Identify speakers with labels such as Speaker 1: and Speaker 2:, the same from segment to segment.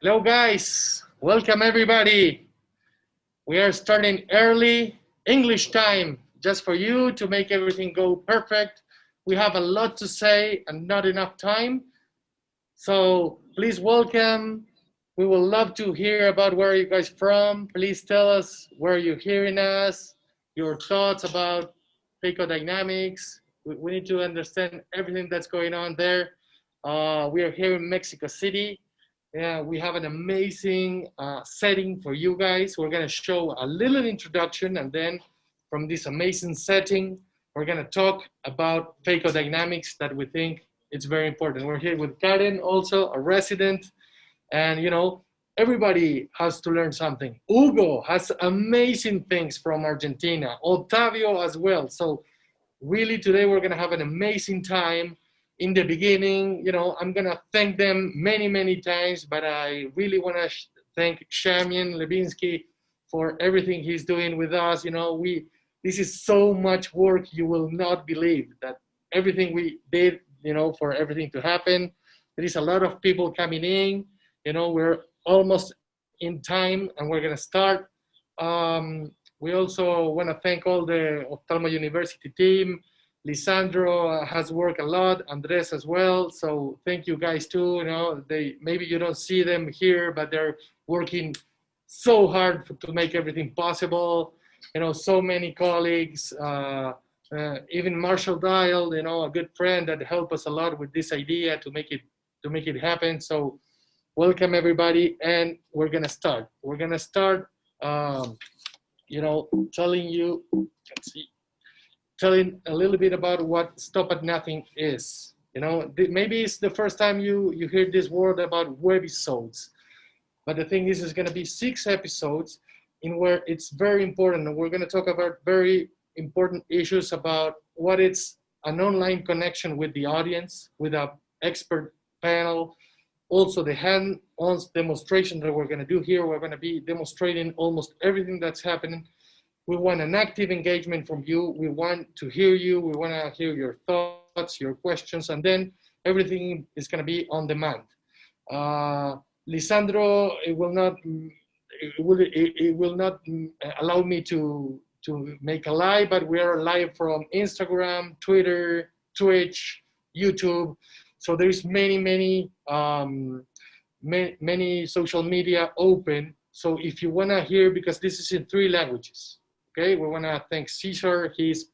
Speaker 1: Hello guys, welcome everybody. We are starting early English time just for you to make everything go perfect. We have a lot to say and not enough time. So please welcome. We will love to hear about where you guys from. Please tell us where you're hearing us, your thoughts about Phacodynamics. We need to understand everything that's going on there. We are here in Mexico City. Yeah, we have an amazing setting for you guys. We're going to show a little introduction, and then from this amazing setting, we're going to talk about Phacodynamics that we think it's very important. We're here with Karen, also a resident, and everybody has to learn something. Hugo has amazing things from Argentina, Otavio as well. So really today we're going to have an amazing time. In the beginning, I'm going to thank them many times, but I really want to thank Shamian Levinsky for everything he's doing with us. This is so much work, you will not believe that everything we did, for everything to happen. There is a lot of people coming in. We're almost in time and we're going to start. We also want to thank all the Ophthalmo University team. Lisandro has worked a lot, Andres as well. So thank you guys too. They maybe you don't see them here, but they're working so hard to make everything possible. So many colleagues, even Marshall Dial, a good friend that helped us a lot with this idea to make it happen. So welcome everybody, and we're gonna start. We're gonna start, telling you. Let's see telling a little bit about what Stop at Nothing is. Maybe it's the first time you hear this word about webisodes, but the thing is, it's going to be 6 episodes in where it's very important, and we're going to talk about very important issues about what is an online connection with the audience, with an expert panel. Also, the hands-on demonstration that we're going to do here, we're going to be demonstrating almost everything that's happening. We want an active engagement from you. We want to hear you. We want to hear your thoughts, your questions, and then everything is going to be on demand. Lisandro, it will not allow me to make a live, but we are live from Instagram, Twitter, Twitch, YouTube. So there's many social media open. So if you want to hear, because this is in 3 languages. Okay, we want to thank Cesar. He's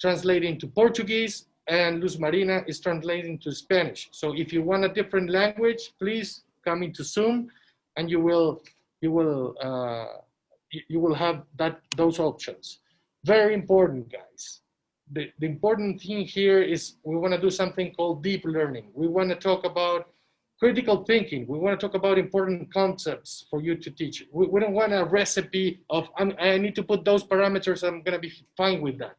Speaker 1: translating to Portuguese, and Luz Marina is translating to Spanish. So if you want a different language, please come into Zoom, and you will have those options. Very important, guys. The important thing here is we want to do something called deep learning. We want to talk about critical thinking. We want to talk about important concepts for you to teach. We don't want a recipe of, I need to put those parameters, I'm going to be fine with that.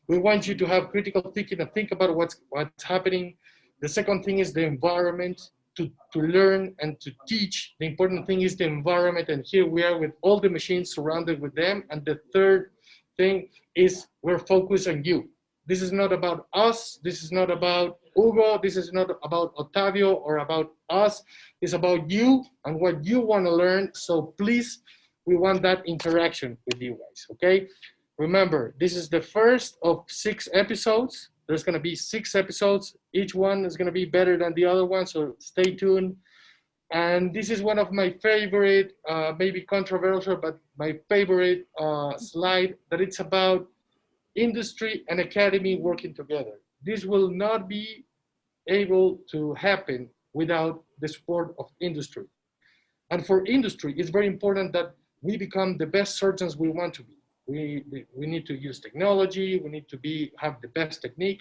Speaker 1: We want you to have critical thinking and think about what's happening. The second thing is the environment to learn and to teach. The important thing is the environment, and here we are with all the machines surrounded with them. And the third thing is we're focused on you. This is not about us. This is not about Hugo. This is not about Otavio or about us. It's about you and what you want to learn. So please, we want that interaction with you guys, okay? Remember, this is the first of 6 episodes. There's going to be 6 episodes. Each one is going to be better than the other one, so stay tuned. And this is one of my favorite, maybe controversial, but my favorite slide, that it's about industry and academy working together. This will not be able to happen without the support of industry. And for industry, it's very important that we become the best surgeons we want to be. We need to use technology. We need to have the best technique.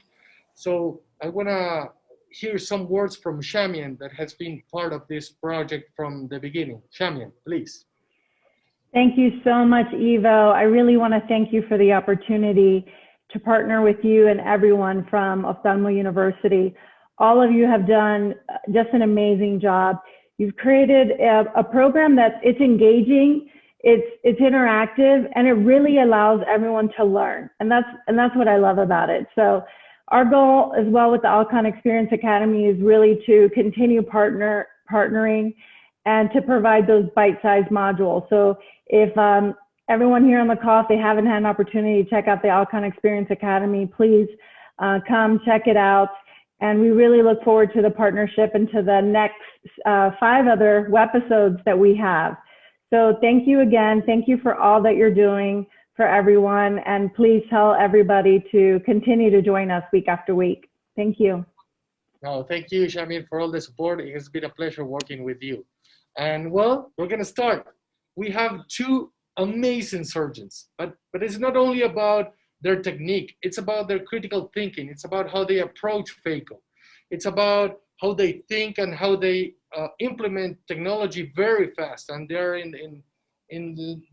Speaker 1: So I want to hear some words from Shamian that has been part of this project from the beginning. Shamian, please.
Speaker 2: Thank you so much, Ivo. I really want to thank you for the opportunity to partner with you and everyone from Ophthalmo University. All of you have done just an amazing job. You've created a program it's engaging, it's interactive, and it really allows everyone to learn. And that's what I love about it. So our goal as well with the Alcon Experience Academy is really to continue partnering and to provide those bite-sized modules. So if everyone here on the call, if they haven't had an opportunity to check out the Alcon Experience Academy, please come check it out. And we really look forward to the partnership and to the next 5 other webisodes that we have. So thank you again. Thank you for all that you're doing for everyone. And please tell everybody to continue to join us week after week. Thank you.
Speaker 1: No, thank you, Shamin, for all the support. It has been a pleasure working with you. And well, we're going to start. We have 2 amazing surgeons, but it's not only about their technique. It's about their critical thinking. It's about how they approach Phaco. It's about how they think and how they implement technology very fast. And they're in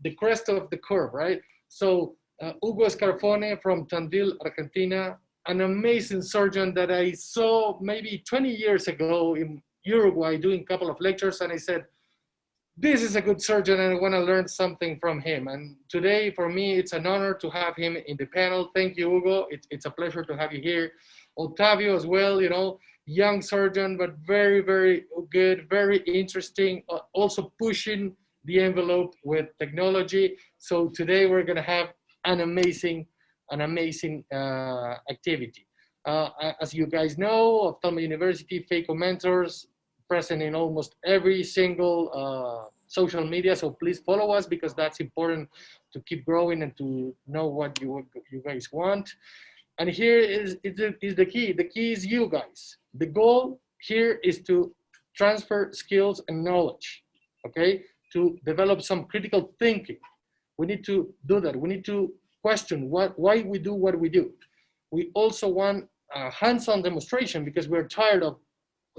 Speaker 1: the crest of the curve, right? So Hugo Scarfone from Tandil, Argentina, an amazing surgeon that I saw maybe 20 years ago in Uruguay doing a couple of lectures, and I said, this is a good surgeon and I want to learn something from him. And today, for me, it's an honor to have him in the panel. Thank you, Hugo. It's a pleasure to have you here. Otavio as well, you know, young surgeon, but very, very good, very interesting, also pushing the envelope with technology. So today we're going to have an amazing activity. As you guys know, Ophthalmo University, Phaco mentors, present in almost every single social media. So please follow us because that's important to keep growing and to know what you guys want. And here is the key. The key is you guys. The goal here is to transfer skills and knowledge, okay? To develop some critical thinking. We need to do that. We need to question why we do what we do. We also want a hands-on demonstration because we're tired of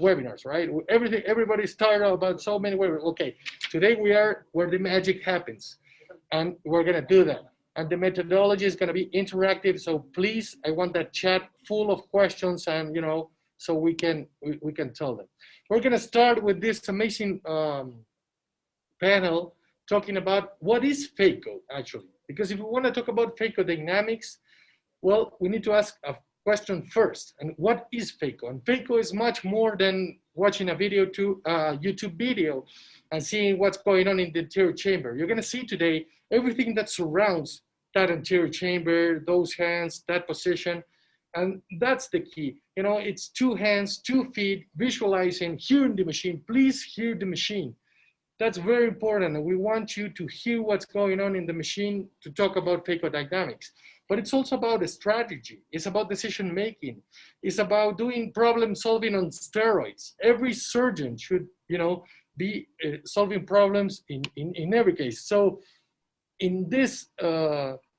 Speaker 1: webinars, right? Everybody's tired about so many webinars. Okay, today we are where the magic happens, and we're gonna do that. And the methodology is gonna be interactive. So please, I want that chat full of questions, and you know, so we can tell them. We're gonna start with this amazing panel talking about what is Phaco actually, because if we want to talk about Phacodynamics, well, we need to ask a question first. And what is Phaco? And Phaco is much more than watching a video to YouTube video and seeing what's going on in the anterior chamber. You're going to see today everything that surrounds that anterior chamber, those hands, that position. And that's the key. You know, it's 2 hands, 2 feet, visualizing, hearing the machine. Please hear the machine. That's very important. And we want you to hear what's going on in the machine to talk about Phacodynamics. But it's also about a strategy. It's about decision making. It's about doing problem solving on steroids. Every surgeon should, you know, be solving problems in every case. So in this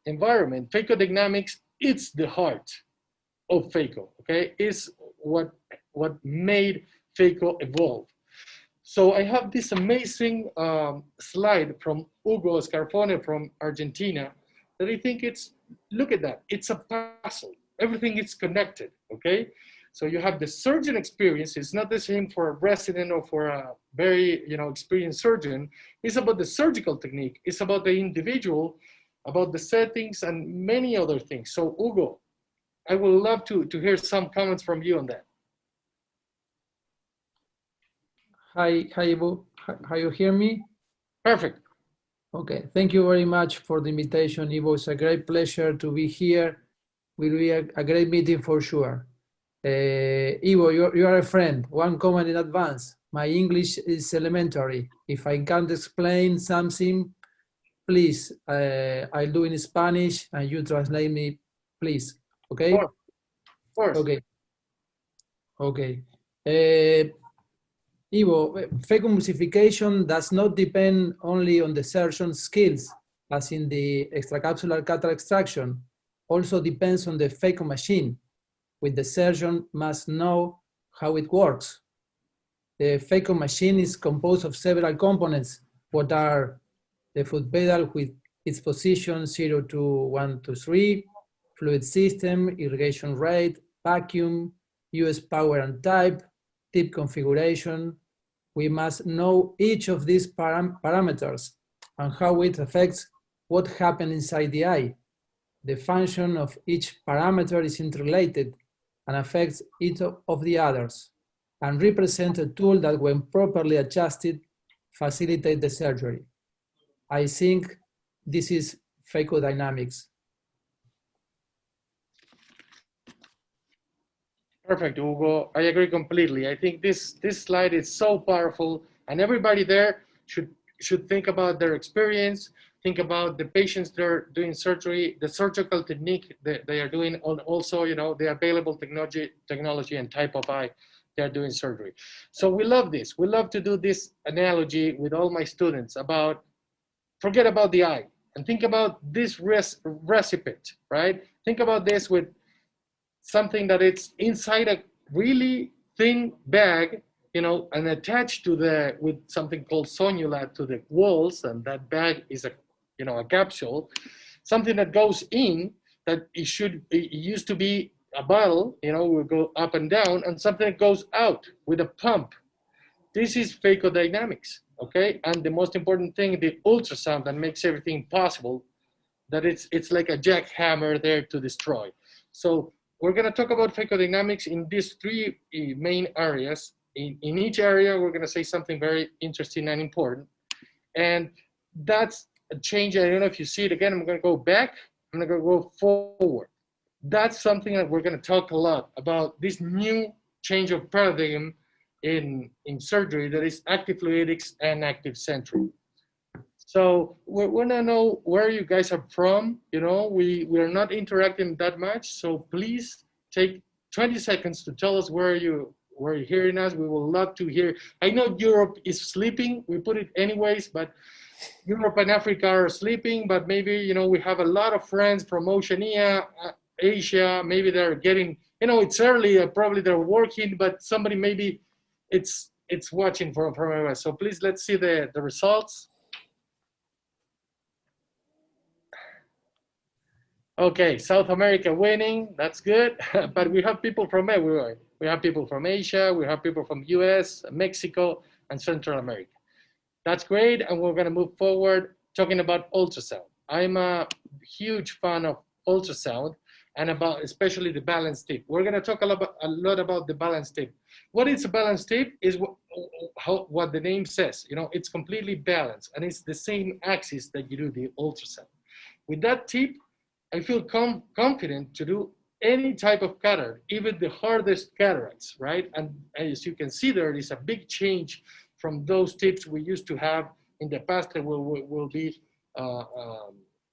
Speaker 1: environment, Phacodynamics, it's the heart of Phaco, okay? It's what made Phaco evolve. So I have this amazing slide from Hugo Scarfone from Argentina that I think it's, look at that, it's a puzzle. Everything is connected, okay? So you have the surgeon experience. It's not the same for a resident or for a very, you know, experienced surgeon. It's about the surgical technique. It's about the individual, about the settings and many other things. So Hugo, I would love to hear some comments from you on that.
Speaker 3: Hi, Ivo. How you hear me?
Speaker 1: Perfect.
Speaker 3: Okay, thank you very much for the invitation, Ivo. It's a great pleasure to be here. Will be a great meeting for sure. Ivo, you are a friend. One comment in advance. My English is elementary. If I can't explain something, please, I'll do in Spanish and you translate me, please. Okay?
Speaker 1: Of course.
Speaker 3: Okay. Okay. Ivo, Phaco emulsification does not depend only on the surgeon's skills, as in the extracapsular cataract extraction, also depends on the Phaco machine, which the surgeon must know how it works. The Phaco machine is composed of several components, what are the foot pedal with its position 0 to 1 to 3, fluid system, irrigation rate, vacuum, US power and type, tip configuration. We must know each of these parameters and how it affects what happens inside the eye. The function of each parameter is interrelated and affects each of the others, and represent a tool that, when properly adjusted, facilitate the surgery. I think this is Phacodynamics.
Speaker 1: Perfect, Hugo. I agree completely. I think this slide is so powerful, and everybody there should think about their experience, think about the patients they're doing surgery, the surgical technique that they are doing, and also, you know, the available technology and type of eye they're doing surgery. So we love this. We love to do this analogy with all my students about, forget about the eye and think about this recipient, right? Think about this with something that it's inside a really thin bag, you know, and attached to the, with something called sonula to the walls, and that bag is a, you know, a capsule, something that goes in, that it used to be a bottle, you know, will go up and down, and something that goes out with a pump. This is Phacodynamics, okay? And the most important thing, the ultrasound that makes everything possible, that it's like a jackhammer there to destroy. So we're gonna talk about Phacodynamics in these three main areas. In each area, we're gonna say something very interesting and important. And that's a change. I don't know if you see it again. I'm gonna go back, I'm gonna go forward. That's something that we're gonna talk a lot about, this new change of paradigm in surgery, that is active fluidics and active sentry. So we want to know where you guys are from. You know, we are not interacting that much, so please take 20 seconds to tell us where you're hearing us. We will love to hear. I know Europe is sleeping. We put it anyways, but Europe and Africa are sleeping. But maybe, you know, we have a lot of friends from Oceania, Asia. Maybe they're getting, you know, it's early. Probably they're working, but somebody maybe it's watching from us. So please, let's see the results. Okay, South America winning, that's good. But we have people from everywhere. We have people from Asia, we have people from US, Mexico, and Central America. That's great, and we're gonna move forward talking about ultrasound. I'm a huge fan of ultrasound, and about especially the balance tip. We're gonna talk a lot about the balance tip. What is a balance tip is what the name says. You know, it's completely balanced, and it's the same axis that you do the ultrasound. With that tip, I feel confident to do any type of cataract, even the hardest cataracts, right? And as you can see, there is a big change from those tips we used to have in the past that will be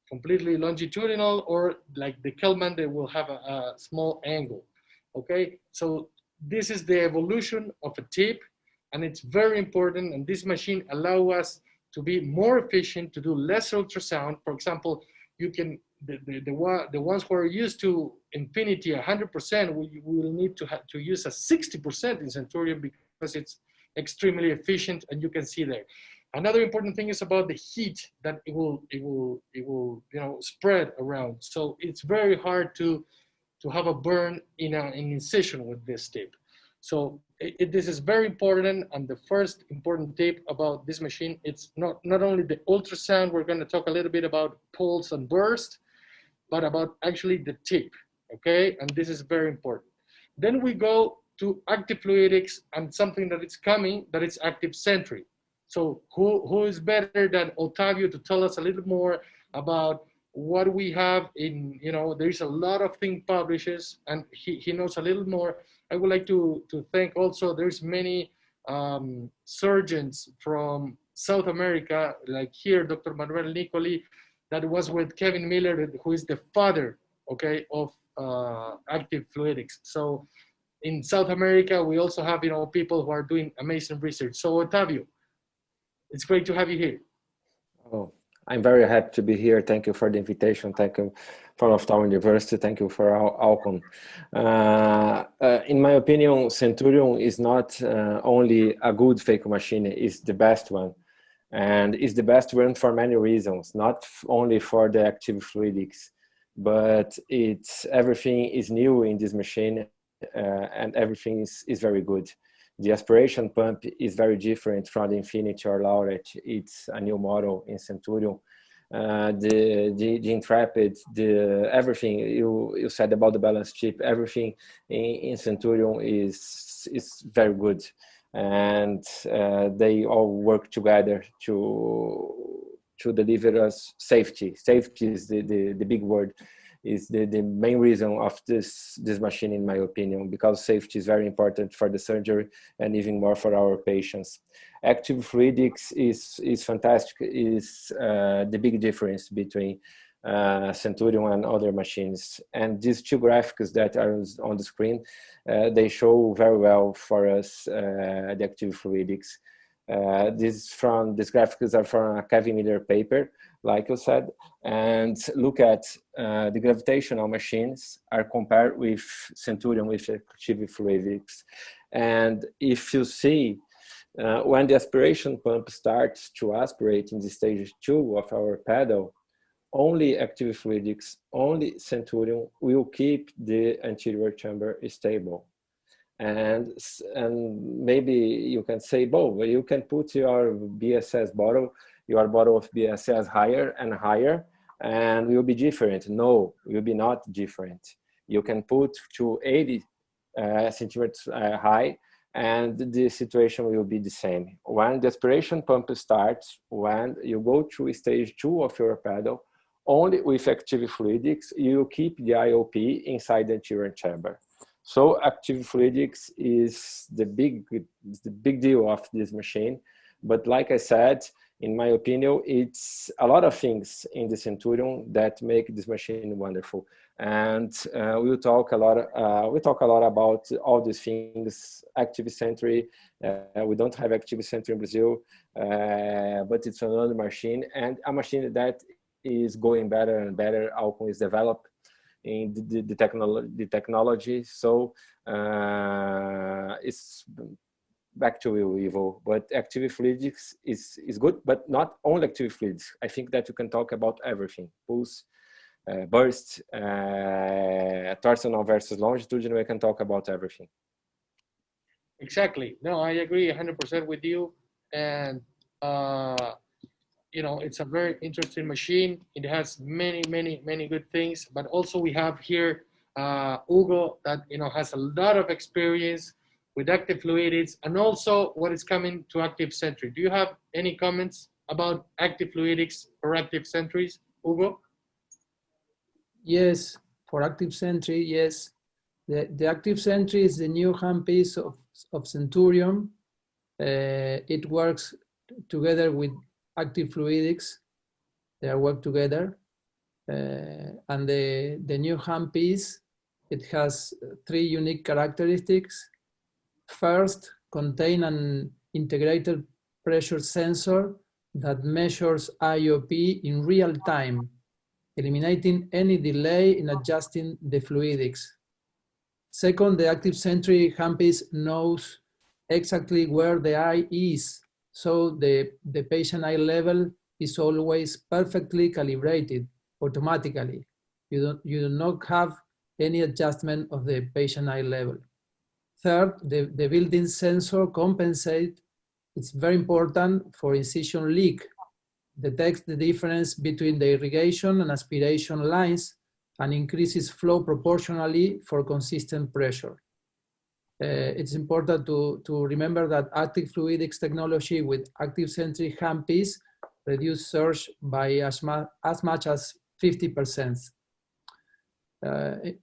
Speaker 1: completely longitudinal, or like the Kelman, they will have a small angle, okay? So this is the evolution of a tip, and it's very important, and this machine allows us to be more efficient, to do less ultrasound. For example, you can, the ones who are used to infinity 100%, we will need to use a 60% in Centurion, because it's extremely efficient, and you can see there. Another important thing is about the heat that it will you know, spread around. So it's very hard to have a burn in an incision with this tip. So this is very important, and the first important tip about this machine, it's not only the ultrasound. We're going to talk a little bit about pulse and burst, but about actually the tip, okay? And this is very important. Then we go to active fluidics and something that is coming, that is active sentry. So who is better than Otavio to tell us a little more about what we have in, you know, there's a lot of things publishes, and he knows a little more. I would like to thank also, there's many surgeons from South America, like here, Dr. Manuel Nicoli, that was with Kevin Miller, who is the father, okay, of active fluidics. So in South America, we also have, you know, people who are doing amazing research. So Otavio, it's great to have you here.
Speaker 4: Oh, I'm very happy to be here. Thank you for the invitation. Thank you for Uptown University. Thank you for Alcon. In my opinion, Centurion is not only a good Phaco machine, it's the best one. And it's the best one for many reasons, not only for the active fluidics, but everything is new in this machine, and everything is very good. The aspiration pump is very different from the Infinity or Laureate. It's a new model in Centurion. The Intrepid, everything you said about the balance chip, everything in Centurion is very good. and they all work together to deliver us safety. Safety is the big word, is the main reason of this machine, in my opinion, because safety is very important for the surgery and even more for our patients. Active fluidics is fantastic, is the big difference between Centurion and other machines. And these two graphics that are on the screen, they show very well for us the active fluidics. These graphics are from a Kevin Miller paper, like you said, and look at the gravitational machines are compared with Centurion with active fluidics. And if you see, when the aspiration pump starts to aspirate in the stage 2 of our pedal, only active fluidics, only Centurion will keep the anterior chamber stable. And maybe you can say, well, you can put your BSS bottle, your bottle of BSS higher and higher, and will be different. No, will be not different. You can put to 80 centimeters high, and the situation will be the same. When the aspiration pump starts, when you go to stage 2 of your pedal, only with active fluidics, you keep the IOP inside the anterior chamber. So active fluidics is the big deal of this machine. But like I said, in my opinion, it's a lot of things in the Centurion that make this machine wonderful. And we'll talk a lot about all these things. Active sentry, we don't have active sentry in Brazil, but it's another machine, and a machine that is going better and better. Alcon is developed in the technology. So it's back to you, Ivo. But active fluidics is good, but not only active fluidics. I think that you can talk about everything: pulse, burst, torsional versus longitudinal. We can talk about everything.
Speaker 1: Exactly. No, I agree 100% with you. And you know, it's a very interesting machine. It has many good things, but also we have here Hugo that, you know, has a lot of experience with active fluidics and also what is coming to active sentry. Do you have any comments about active fluidics or active sentries, Hugo?
Speaker 3: Yes, for active sentry, yes. The active sentry is the new handpiece of Centurion. It works together with active fluidics. They work together. And the new handpiece, it has 3 unique characteristics. First, contain an integrated pressure sensor that measures IOP in real time, eliminating any delay in adjusting the fluidics. Second, the active sentry handpiece knows exactly where the eye is, so the patient eye level is always perfectly calibrated automatically. You do not have any adjustment of the patient eye level. Third, the built-in sensor compensates. It's very important for incision leak. Detects the difference between the irrigation and aspiration lines and increases flow proportionally for consistent pressure. It's important to remember that active fluidics technology with active sentry handpiece reduce surge by as much as 50%.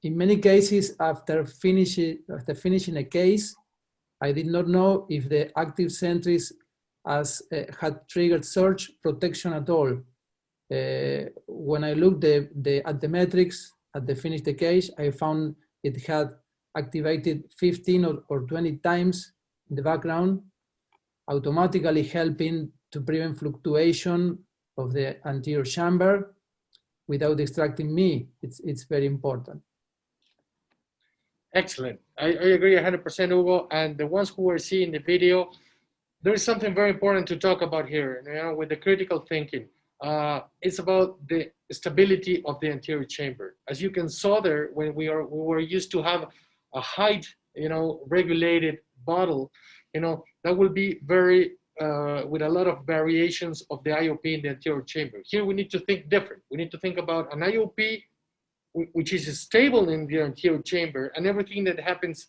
Speaker 3: In many cases, after finishing a case, I did not know if the active sentries had triggered surge protection at all. When I looked at the metrics at the finished case, I found it had activated 15 or 20 times in the background, automatically helping to prevent fluctuation of the anterior chamber without distracting me. It's very important.
Speaker 1: Excellent. I agree 100%, Hugo. And the ones who are seeing the video, there is something very important to talk about here, you know, with the critical thinking. It's about the stability of the anterior chamber. As you can saw there, when we were used to have a height, you know, regulated bottle, you know, that will be very with a lot of variations of the IOP in the anterior chamber. Here we need to think different. We need to think about an IOP which is stable in the anterior chamber and everything that happens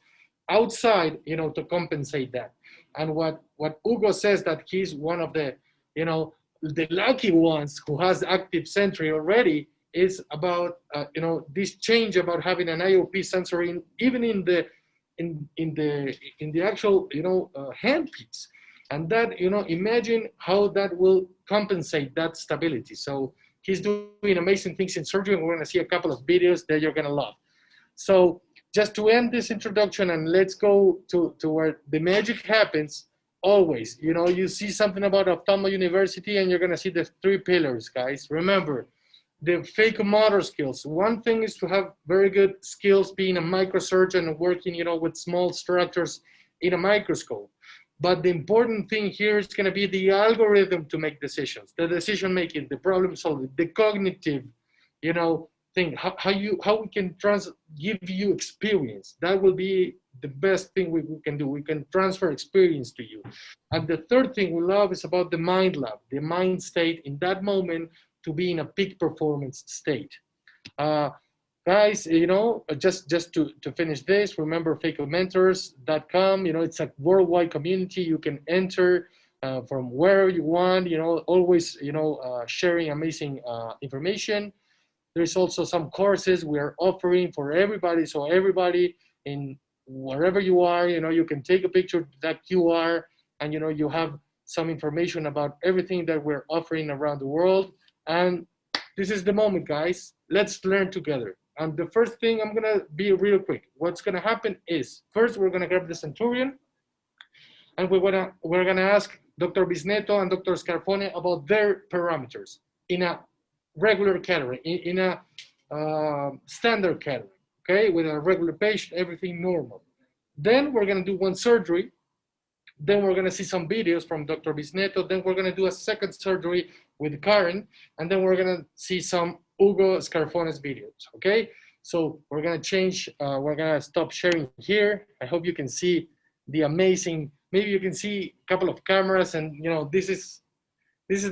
Speaker 1: outside, you know, to compensate that. And what Hugo says, that he's one of the, you know, the lucky ones who has active sentry already, is about you know, this change about having an IOP sensor in, even in the actual, you know, handpiece. And that, you know, imagine how that will compensate that stability. So he's doing amazing things in surgery, and we're going to see a couple of videos that you're going to love. So just to end this introduction, and let's go to where the magic happens. Always, you know, you see something about Ophthalmo University and you're going to see the 3 pillars, guys. Remember, the Phaco motor skills. One thing is to have very good skills being a microsurgeon and working, you know, with small structures in a microscope. But the important thing here is going to be the algorithm to make decisions, the decision making, the problem solving, the cognitive, you know, thing. How we can give you experience. That will be the best thing we can do. We can transfer experience to you. And the third thing we love is about the mind lab, the mind state in that moment to be in a peak performance state. Guys, you know, just to finish this, remember phacomentors.com. You know, it's a worldwide community. You can enter from wherever you want, you know, always, you know, sharing amazing information. There's also some courses we are offering for everybody. So everybody, in wherever you are, you know, you can take a picture of that QR, and, you know, you have some information about everything that we're offering around the world. And this is the moment, guys. Let's learn together. And the first thing, I'm going to be real quick. What's going to happen is, first, we're going to grab the Centurion, and we're going to ask Dr. Bisnetto and Dr. Scarfone about their parameters in a regular cataract, in a standard cataract, okay, with a regular patient, everything normal. Then we're going to do one surgery. Then we're going to see some videos from Dr. Bisnetto. Then we're going to do a second surgery with Karen. And then we're going to see some Hugo Scarfone's videos, okay? So we're going to change, we're going to stop sharing here. I hope you can see the amazing, maybe you can see a couple of cameras, and, you know, this is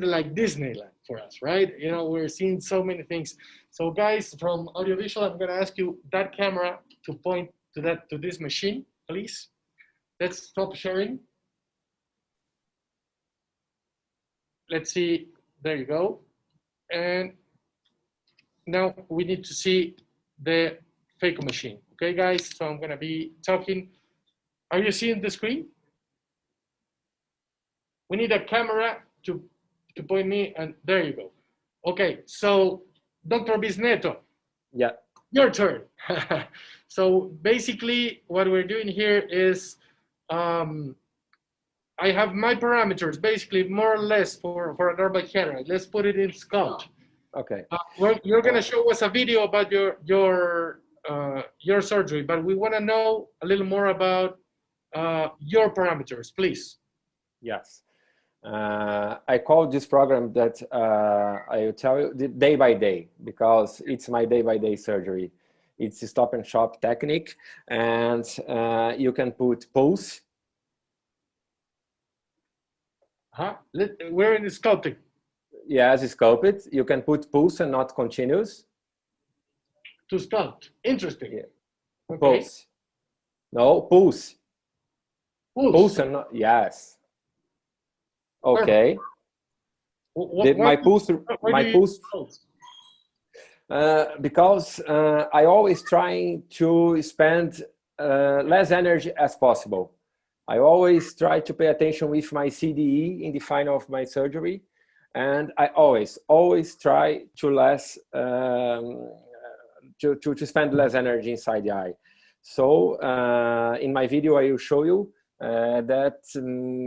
Speaker 1: like Disneyland for us, right? You know, we're seeing so many things. So guys, from audiovisual, I'm going to ask you that camera to point to this machine, please. Let's stop sharing. Let's see, there you go. And now we need to see the Phaco machine. Okay, guys, so I'm going to be talking. Are you seeing the screen? We need a camera to point me, and there you go. Okay, so Dr. Bisnetto.
Speaker 4: Yeah.
Speaker 1: Your turn. So basically what we're doing here is I have my parameters, basically more or less for a normal cataract. Let's put it in scope.
Speaker 4: Okay.
Speaker 1: You're going to show us a video about your surgery, but we want to know a little more about your parameters, please.
Speaker 4: Yes. I call this program that I will tell you day by day, because it's my day-by-day surgery. It's a stop and shop technique, and you can put pulse.
Speaker 1: We're in the sculpting.
Speaker 4: Yes, sculpt it. You can put pulse and not continuous.
Speaker 1: To sculpt. Interesting.
Speaker 4: Yeah.
Speaker 1: Okay.
Speaker 4: Pulse. No, pulse.
Speaker 1: Pulse.
Speaker 4: Pulse and not, yes. Okay. My pulse. Because I always try to spend less energy as possible. I always try to pay attention with my CDE in the final of my surgery, and I always try to spend less energy inside the eye. So in my video, I will show you that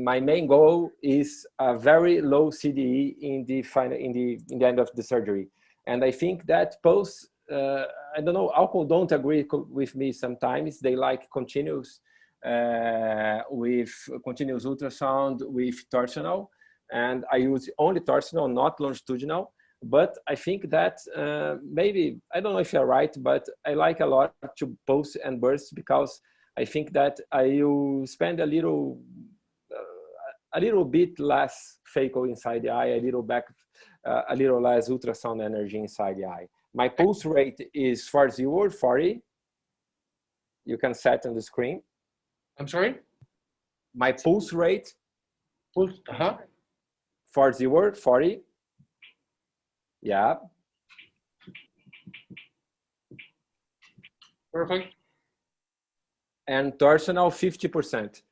Speaker 4: my main goal is a very low CDE in the end of the surgery. And I think that post, I don't know, alcohol don't agree with me sometimes. They like continuous with continuous ultrasound with torsional, and I use only torsional, not longitudinal. But I think that maybe, I don't know if you're right, but I like a lot to pulse and burst, because I think that I will spend a little bit less phaco inside the eye, a little less ultrasound energy inside the eye. My pulse rate is 40 or 40. You can set on the screen.
Speaker 1: I'm sorry?
Speaker 4: my pulse rate,
Speaker 1: Pulse,
Speaker 4: 40. Yeah.
Speaker 1: perfect.
Speaker 4: And torsional 50%.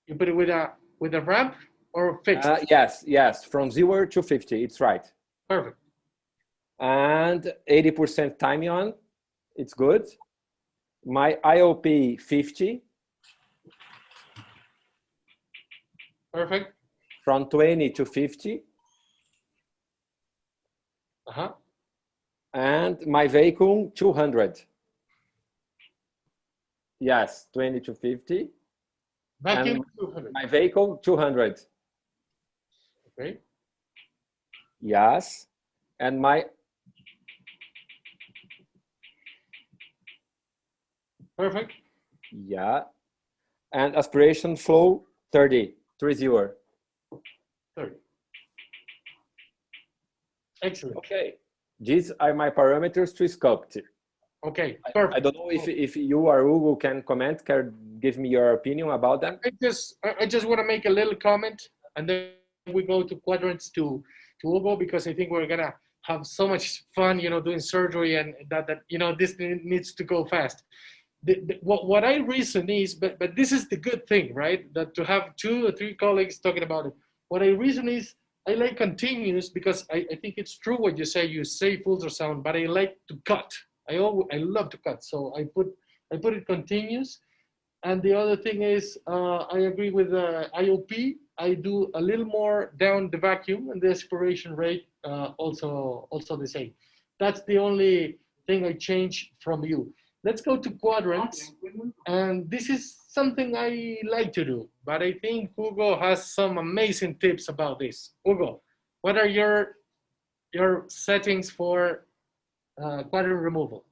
Speaker 1: You put it with a ramp or fixed?
Speaker 4: Yes, from 0 to 50, it's right.
Speaker 1: Perfect.
Speaker 4: And 80% timing on, it's good. My IOP 50.
Speaker 1: Perfect.
Speaker 4: From 20 to 50. And my vacuum 200. Yes, 20 to 50.
Speaker 1: Vacuum
Speaker 4: And
Speaker 1: 200.
Speaker 4: my vacuum 200.
Speaker 1: Okay.
Speaker 4: Yes. And my
Speaker 1: Perfect.
Speaker 4: yeah. And aspiration flow 30. 30.
Speaker 1: 30. Excellent.
Speaker 4: Okay. These are my parameters to sculpt.
Speaker 1: Okay, perfect.
Speaker 4: I don't know if you or Hugo can comment, can give me your opinion about them.
Speaker 1: I just want to make a little comment, and then we go to Quadrants to Hugo, because I think we're gonna have so much fun, doing surgery, and that this needs to go fast. What I reason is, but this is the good thing, right? That to have 2 or 3 colleagues talking about it. What I reason is, I like continuous because I think it's true what you say. You save ultrasound, but I like to cut. I love to cut, so I put it continuous. And the other thing is, I agree with IOP. I do a little more down the vacuum, and the aspiration rate also the same. That's the only thing I change from you. Let's go to Quadrants, and this is something I like to do, but I think Hugo has some amazing tips about this. Hugo, what are your settings for quadrant removal?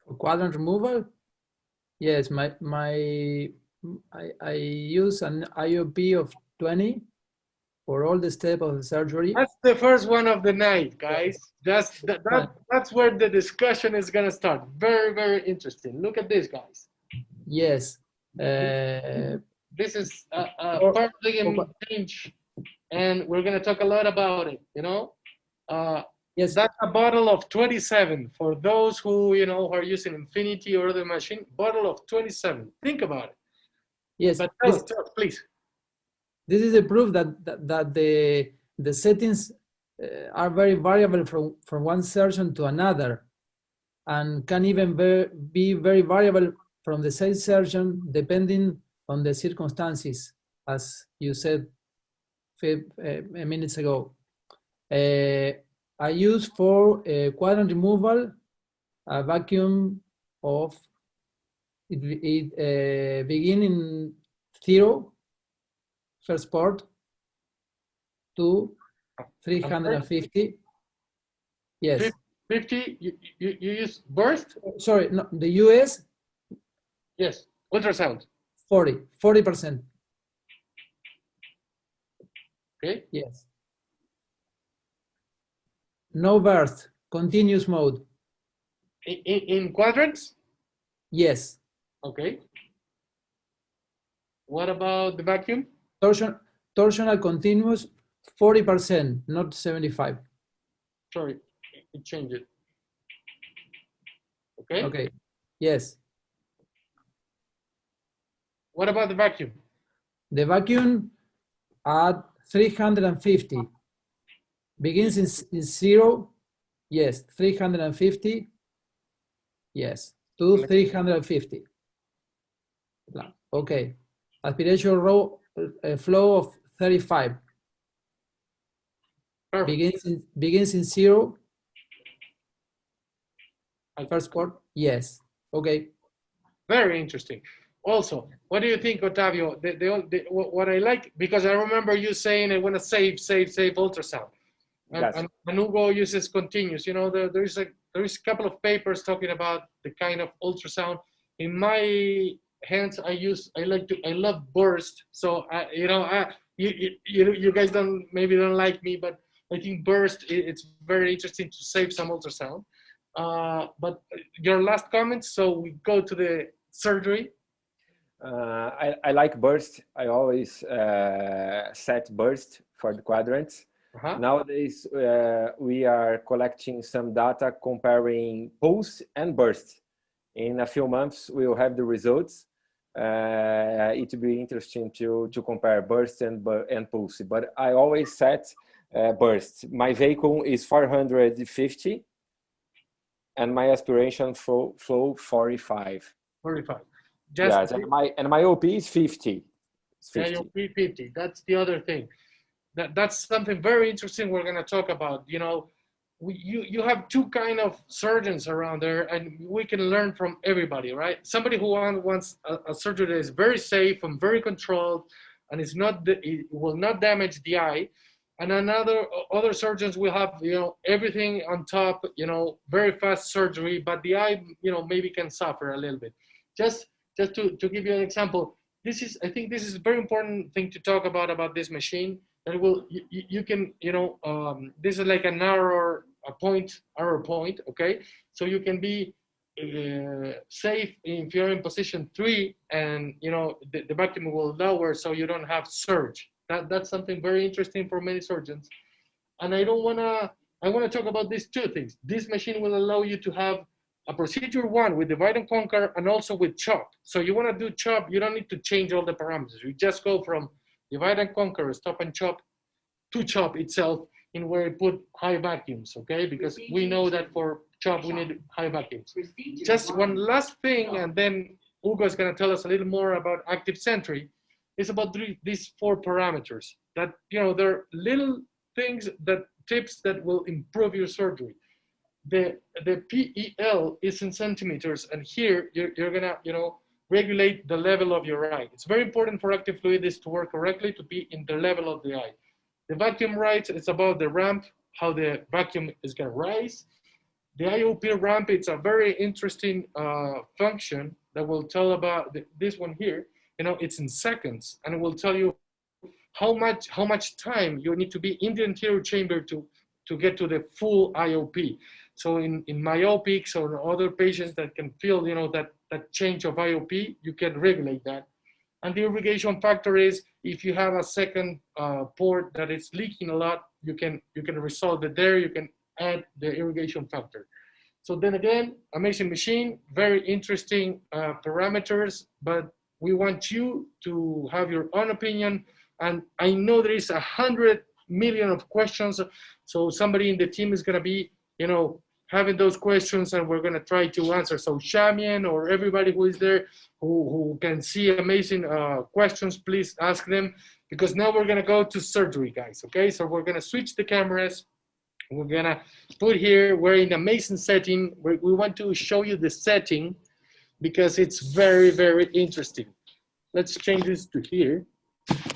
Speaker 3: For quadrant removal, yes, I use an IOP of 20 for all the steps of the surgery.
Speaker 1: That's the first one of the night, guys. That's where the discussion is gonna start. Very, very interesting. Look at this, guys.
Speaker 3: Yes.
Speaker 1: This is a paradigm change, and we're gonna talk a lot about it.
Speaker 3: Yes.
Speaker 1: That's a bottle of 27 for those who who are using Infinity or other machine. Bottle of 27. Think about it.
Speaker 3: Yes.
Speaker 1: But tell us, please.
Speaker 3: This is a proof that the settings are very variable from one surgeon to another, and can even be very variable from the same surgeon depending on the circumstances, as you said minutes ago. I use for quadrant removal a vacuum of it begin in 0, first port, to 350. Yes.
Speaker 1: 50. You use burst?
Speaker 3: Sorry, no, the US.
Speaker 1: Yes. Ultrasound.
Speaker 3: 40%.
Speaker 1: Okay.
Speaker 3: Yes. No burst, continuous mode.
Speaker 1: In quadrants?
Speaker 3: Yes.
Speaker 1: Okay. What about the vacuum?
Speaker 3: Torsional continuous, 40%, not 75.
Speaker 1: Sorry, it changed it. Okay.
Speaker 3: Okay. Yes.
Speaker 1: What about the vacuum?
Speaker 3: The vacuum at 350. Begins in 0. Yes. 350. Yes. To 350. Okay. Aspiration flow of 35.
Speaker 1: Perfect.
Speaker 3: Begins in 0. First port. Yes. Okay.
Speaker 1: Very interesting. Also, what do you think, Otavio? What I like, because I remember you saying I want to save ultrasound.
Speaker 4: Yes.
Speaker 1: And Hugo uses continuous. There is a couple of papers talking about the kind of ultrasound. In my hands, I love burst. So you guys maybe don't like me, but I think burst, it's very interesting to save some ultrasound. But your last comment, so we go to the surgery.
Speaker 4: I like burst. I always set burst for the quadrants. Nowadays, we are collecting some data comparing pulse and burst. In a few months, we will have the results. It will be interesting to compare burst and pulse, but I always set burst. My vacuum is 450 and my aspiration flow 45.
Speaker 1: 45.
Speaker 4: Yes, and my OP is 50. It's 50.
Speaker 1: Yeah, OP 50. That's the other thing. That's something very interesting we're going to talk about. You know, you have two kind of surgeons around there, and we can learn from everybody, right? Somebody who wants a surgery that is very safe and very controlled, and it will not damage the eye. And other surgeons will have, you know, everything on top, you know, very fast surgery, but the eye, you know, maybe can suffer a little bit. Just to give you an example, I think this is a very important thing to talk about this machine. That you can, you know, this is like an error point, okay? So you can be safe if you're in position 3 and, you know, the vacuum will lower so you don't have surge. That's something very interesting for many surgeons. And I want to talk about these two things. This machine will allow you to have a procedure 1 with divide and conquer and also with chop. So you want to do chop, you don't need to change all the parameters. You just go from divide and conquer, stop and chop, to chop itself in where you put high vacuums, okay? Because we know that for chop, we need high vacuums. Just one last thing, and then Hugo is gonna tell us a little more about active sentry. It's about these 4 parameters that, you know, they're little things, tips that will improve your surgery. The PEL is in centimeters, and here you're gonna, you know, regulate the level of your eye. It's very important for active fluidics to work correctly, to be in the level of the eye. The vacuum right, it's about the ramp, how the vacuum is gonna rise. The IOP ramp, it's a very interesting function that will tell about this one here. You know, it's in seconds, and it will tell you how much time you need to be in the anterior chamber to get to the full IOP. So in myopics or other patients that can feel, you know, that change of IOP, you can regulate that. And the irrigation factor is, if you have a second port that is leaking a lot, you can resolve it there. You can add the irrigation factor. So then again, amazing machine, very interesting parameters, but we want you to have your own opinion. And I know there is 100 million of questions. So somebody in the team is gonna be, you know, having those questions, and we're gonna try to answer. So Shamian or everybody who is there, who can see amazing questions, please ask them, because now we're gonna go to surgery, guys, okay? So we're gonna switch the cameras. We're gonna put here, we're in an amazing setting. We want to show you the setting because it's very, very interesting. Let's change this to here.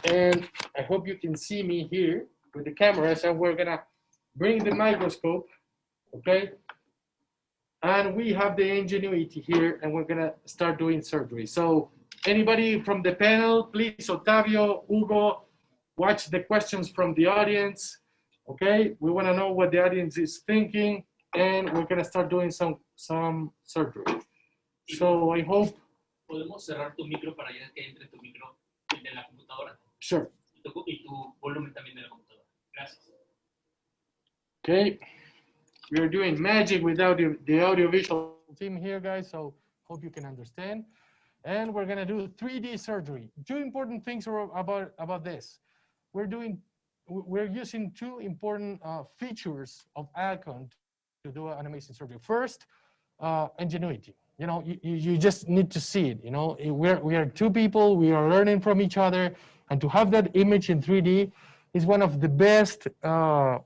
Speaker 1: And I hope you can see me here with the cameras, and we're gonna bring the microscope, okay? And we have the ingenuity here, and we're gonna start doing surgery. So anybody from the panel, please, Otavio, Hugo, watch the questions from the audience, okay? We wanna know what the audience is thinking, and we're gonna start doing some surgery. So I hope.
Speaker 5: ¿Podemos cerrar tu micro para ya que entre tu micro de la computadora?
Speaker 1: Sure.
Speaker 5: Y tu volumen también de la computadora. Gracias.
Speaker 1: Okay. We're doing magic without the audiovisual team here, guys, so hope you can understand. And we're gonna do 3D surgery. 2 important things about this. We're using 2 important features of Alcon to do an amazing surgery. First, ingenuity. You know, you just need to see it. You know, we are 2 people, we are learning from each other, and to have that image in 3D is one of the best of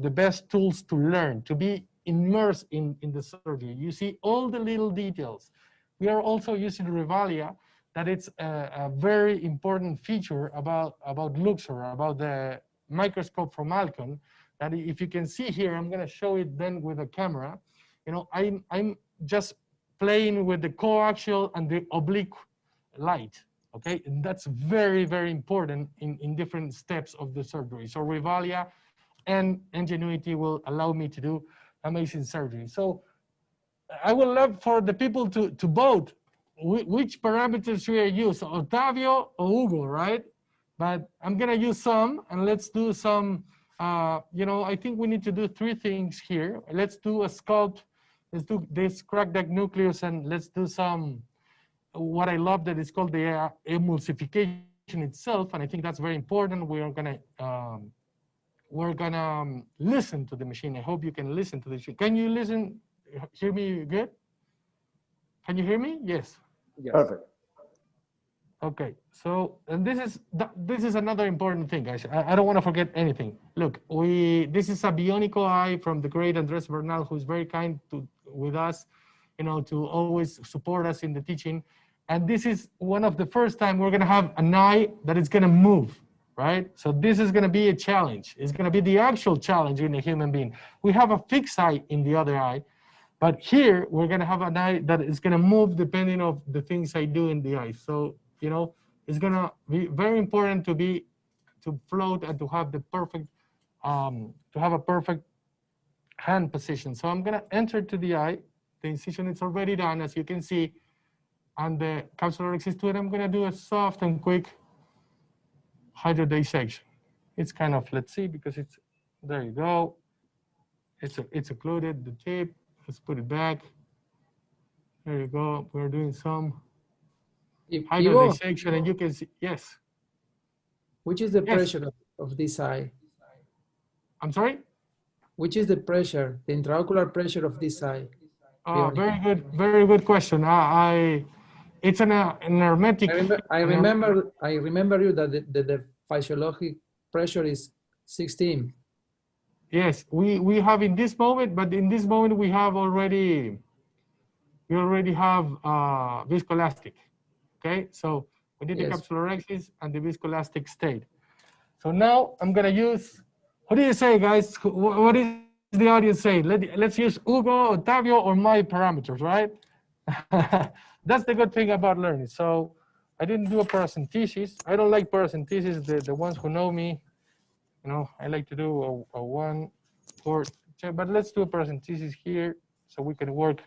Speaker 1: the best tools to learn, to be immersed in the surgery. You see all the little details. We are also using Revalia, that it's a very important feature about Luxor, about the microscope from Alcon, that if you can see here, I'm gonna show it then with a camera. You know, I'm just playing with the coaxial and the oblique light. Okay, and that's very, very important in different steps of the surgery. So Revalia and Ingenuity will allow me to do amazing surgery. So I would love for the people to vote which parameters should I use, Otavio or Hugo, right? But I'm gonna use some, and let's do some, you know, I think we need to do 3 things here. Let's do a sculpt, let's do this crack deck nucleus, and let's do some, what I love that is called the emulsification itself, and I think that's very important. We're gonna listen to the machine. I hope you can listen to the machine. Can you listen, hear me good? Can you hear me? Yes.
Speaker 4: Yes. Perfect.
Speaker 1: Okay, so, and this is another important thing, guys. I don't want to forget anything. Look, this is a bionicle eye from the great Andres Bernal, who's very kind with us, you know, to always support us in the teaching. And this is one of the first time we're gonna have an eye that is gonna move, right? So this is gonna be a challenge. It's gonna be the actual challenge in a human being. We have a fixed eye in the other eye, but here we're gonna have an eye that is gonna move depending on the things I do in the eye. So, you know, it's gonna be very important to float and to have the perfect, to have a perfect hand position. So I'm gonna enter to the eye. The incision is already done, as you can see, and the capsular exists to it. I'm gonna do a soft and quick hydrodissection. It's kind of, let's see, because it's, there you go. It's occluded, the tip. Let's put it back. There you go. We're doing some hydrodissection, and you can see, yes.
Speaker 3: Which is the pressure of this eye?
Speaker 1: I'm sorry?
Speaker 3: Which is the pressure, the intraocular pressure of this eye?
Speaker 1: Oh, very good question. It's an hermetic.
Speaker 3: I remember you that the physiologic pressure is 16.
Speaker 1: Yes, we have in this moment, but in this moment we already have viscoelastic. Okay, so we did the capsular axis and the viscoelastic state. So now I'm gonna use, what do you say, guys? What is the audience say? Let's use Hugo, Otavio, or my parameters, right? That's the good thing about learning. So I didn't do a paracentesis. I don't like paracentesis. The ones who know me, you know, I like to do a 1/4, but let's do a paracentesis here so we can work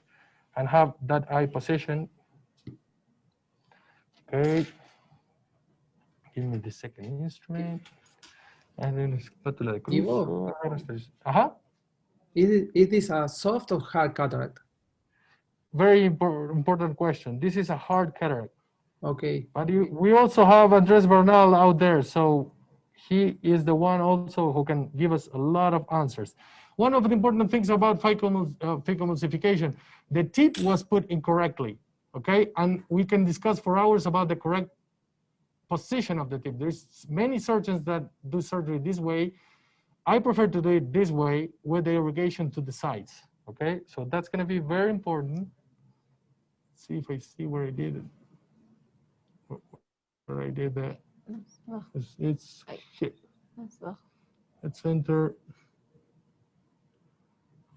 Speaker 1: and have that eye position. Okay. Give me the second instrument. And then spatula de cruz.
Speaker 3: It is a soft or hard cataract?
Speaker 1: Very important question. This is a hard cataract.
Speaker 3: Okay.
Speaker 1: But we also have Andres Bernal out there. So he is the one also who can give us a lot of answers. One of the important things about phacoemulsification, the tip was put incorrectly, okay? And we can discuss for hours about the correct position of the tip. There's many surgeons that do surgery this way. I prefer to do it this way with the irrigation to the sides, okay? So that's gonna be very important. Let's see if I see where I did it. Where I did that. It's here. Let's enter.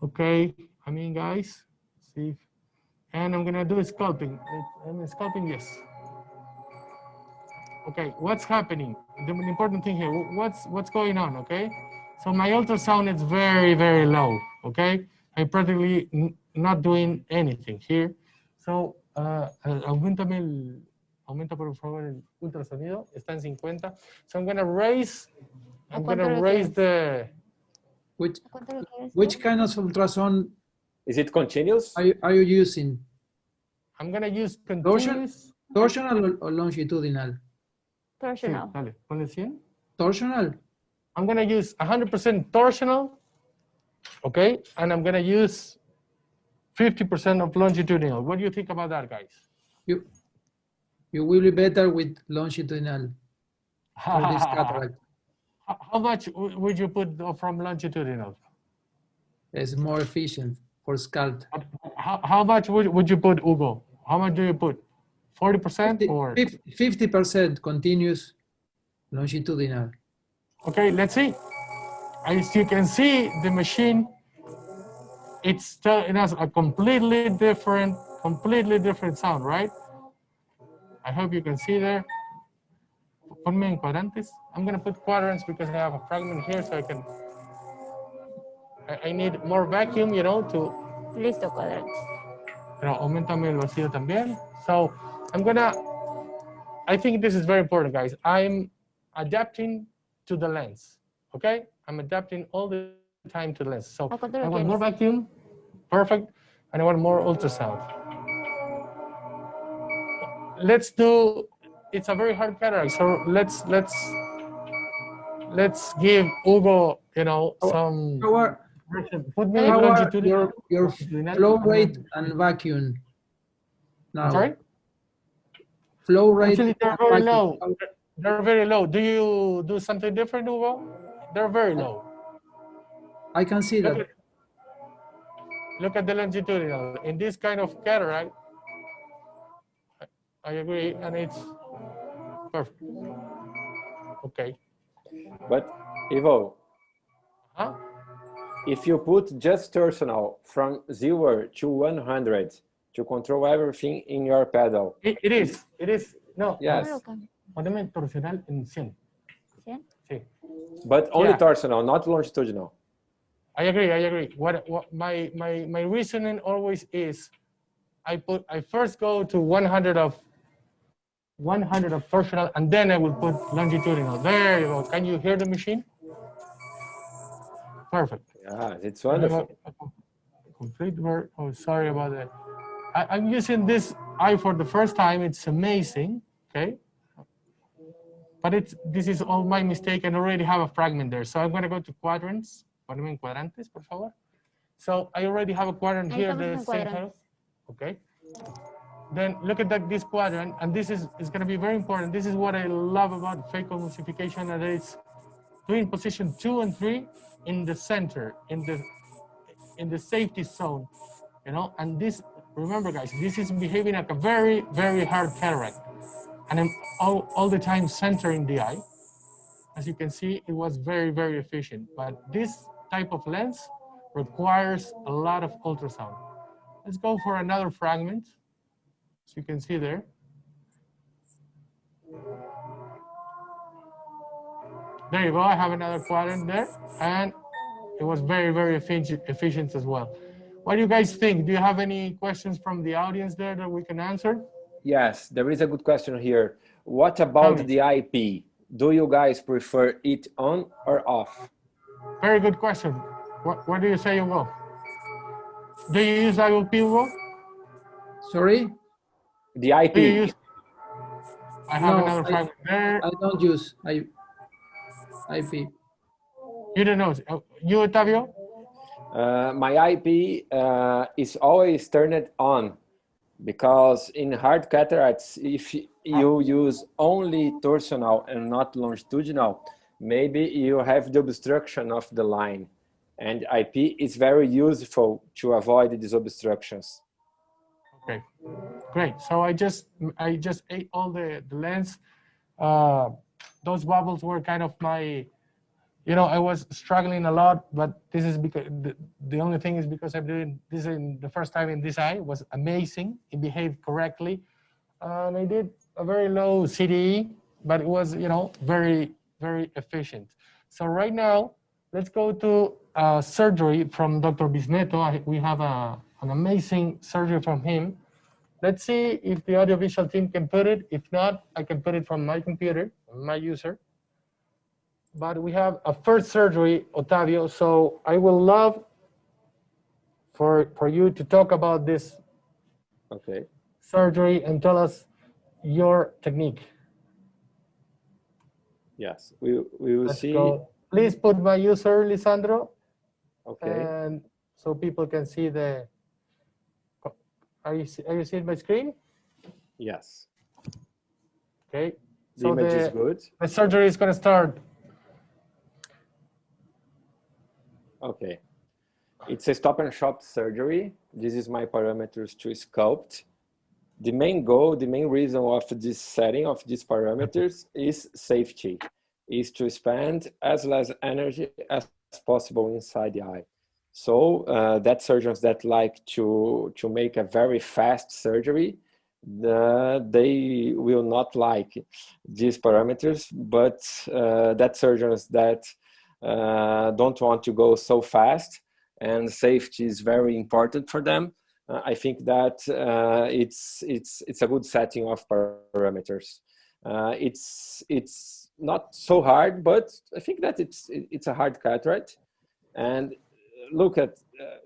Speaker 1: Okay, I mean, guys, see. And I'm gonna do sculpting. I'm sculpting, yes. Okay, what's happening? The important thing here, what's going on, okay? So my ultrasound is very, very low, okay? I'm practically not doing anything here. So, aumenta por favor el ultrasonido, está en 50. So I'm gonna raise the...
Speaker 3: Which kind of ultrasound?
Speaker 4: Is it continuous?
Speaker 3: Are you using?
Speaker 1: I'm gonna use continuous.
Speaker 3: Torsional or longitudinal?
Speaker 2: Torsional.
Speaker 1: Sí, dale, ponle 100.
Speaker 3: Torsional?
Speaker 1: I'm gonna use 100% torsional, okay? And I'm gonna use 50% of longitudinal. What do you think about that, guys?
Speaker 3: You will be better with longitudinal for this cataract.
Speaker 1: How much would you put from longitudinal?
Speaker 3: It's more efficient for sculpt.
Speaker 1: How much would you put, Hugo? How much do you put? 40% or?
Speaker 3: 50% continuous longitudinal.
Speaker 1: Okay, let's see. As you can see, the machine, it has a completely different sound, right? I hope you can see there. Ponme en cuadrantes. I'm gonna put quadrants because I have a fragment here, so I need more vacuum, you know, to.
Speaker 2: Listo, quadrants.
Speaker 1: Pero aumentame el vacío también. So I'm gonna, I think this is very important, guys. I'm adapting to the lens, okay? I'm adapting all the time to the lens. So I want more vacuum, perfect, and I want more ultrasound. Let's do, it's a very hard cataract, so let's give Hugo, you know, some. Put me
Speaker 3: How are
Speaker 1: longitudinal.
Speaker 3: your flow rate and vacuum now?
Speaker 1: Sorry?
Speaker 3: Flow rate.
Speaker 1: Actually, they're very low. They're very low. Do you do something different, Hugo? They're very low.
Speaker 3: I can see that.
Speaker 1: Look at the longitudinal. In this kind of cataract, I agree, and it's perfect. Okay.
Speaker 4: But Ivo,
Speaker 1: Huh?
Speaker 4: if you put just torsional from 0 to 100 to control everything in your pedal.
Speaker 1: It is. No.
Speaker 4: Yes.
Speaker 1: Poneme torsional en 100. Sí.
Speaker 4: But only
Speaker 1: Yeah.
Speaker 4: torsional, not longitudinal.
Speaker 1: I agree. What my reasoning always is, I first go to 100 of torsional, and then I will put longitudinal. There you go. Can you hear the machine? Perfect.
Speaker 4: Yeah, it's wonderful.
Speaker 1: Complete work. Oh, sorry about that. I'm using this eye for the first time. It's amazing. Okay. But this is all my mistake, and I already have a fragment there. So I'm going to go to quadrants. Poneme en cuadrantes, por favor. So I already have a quadrant here. The center. Okay. Then look at this quadrant, and this is going to be very important. This is what I love about phaco emulsification, and it's doing position 2 and 3 in the center, in the safety zone, you know. And this, remember, guys, this is behaving like a very, very hard cataract, and I'm all the time centering the eye. As you can see, it was very, very efficient. But this type of lens requires a lot of ultrasound. Let's go for another fragment. So you can see there. There you go. I have another quadrant there, and it was very, very efficient as well. What do you guys think? Do you have any questions from the audience there that we can answer?
Speaker 4: Yes, there is a good question here. What about the IP? Do you guys prefer it on or off?
Speaker 1: Very good question. What do you say, Hugo? Do you use IOP, Hugo?
Speaker 3: Sorry?
Speaker 4: The IP.
Speaker 1: Do you use? I have
Speaker 3: No,
Speaker 1: another fragment there.
Speaker 3: I don't use IP.
Speaker 1: You don't know. You, Otavio?
Speaker 4: My IP is always turned on, because in hard cataracts, if you use only torsional and not longitudinal, maybe you have the obstruction of the line, and IP is very useful to avoid these obstructions.
Speaker 1: Okay, great. So I just ate all the lens. Those bubbles were kind of my, you know, I was struggling a lot, but this is because the only thing is because I'm doing this in the first time in this eye. It was amazing. It behaved correctly, and I did a very low CDE, but it was, you know, very, very efficient. So right now, let's go to surgery from Dr. Bisnetto. We have an amazing surgery from him. Let's see if the audiovisual team can put it. If not, I can put it from my computer, my user. But we have a first surgery, Otavio. So I will love for you to talk about this surgery and tell us your technique.
Speaker 4: Yes, we will
Speaker 1: Let's
Speaker 4: see.
Speaker 1: Go. Please put my user, Lisandro.
Speaker 4: Okay.
Speaker 1: And so people can see the. Are you seeing my screen?
Speaker 4: Yes.
Speaker 1: Okay.
Speaker 4: The image is good.
Speaker 1: The surgery is going to start.
Speaker 4: Okay. It's a stop and shop surgery. This is my parameters to sculpt. The main goal, the main reason of this setting of these parameters is safety, is to spend as less energy as possible inside the eye. So that surgeons that like to make a very fast surgery, they will not like these parameters, but that surgeons that don't want to go so fast and safety is very important for them, I think that it's a good setting of parameters. It's not so hard, but I think that it's a hard cataract. And look at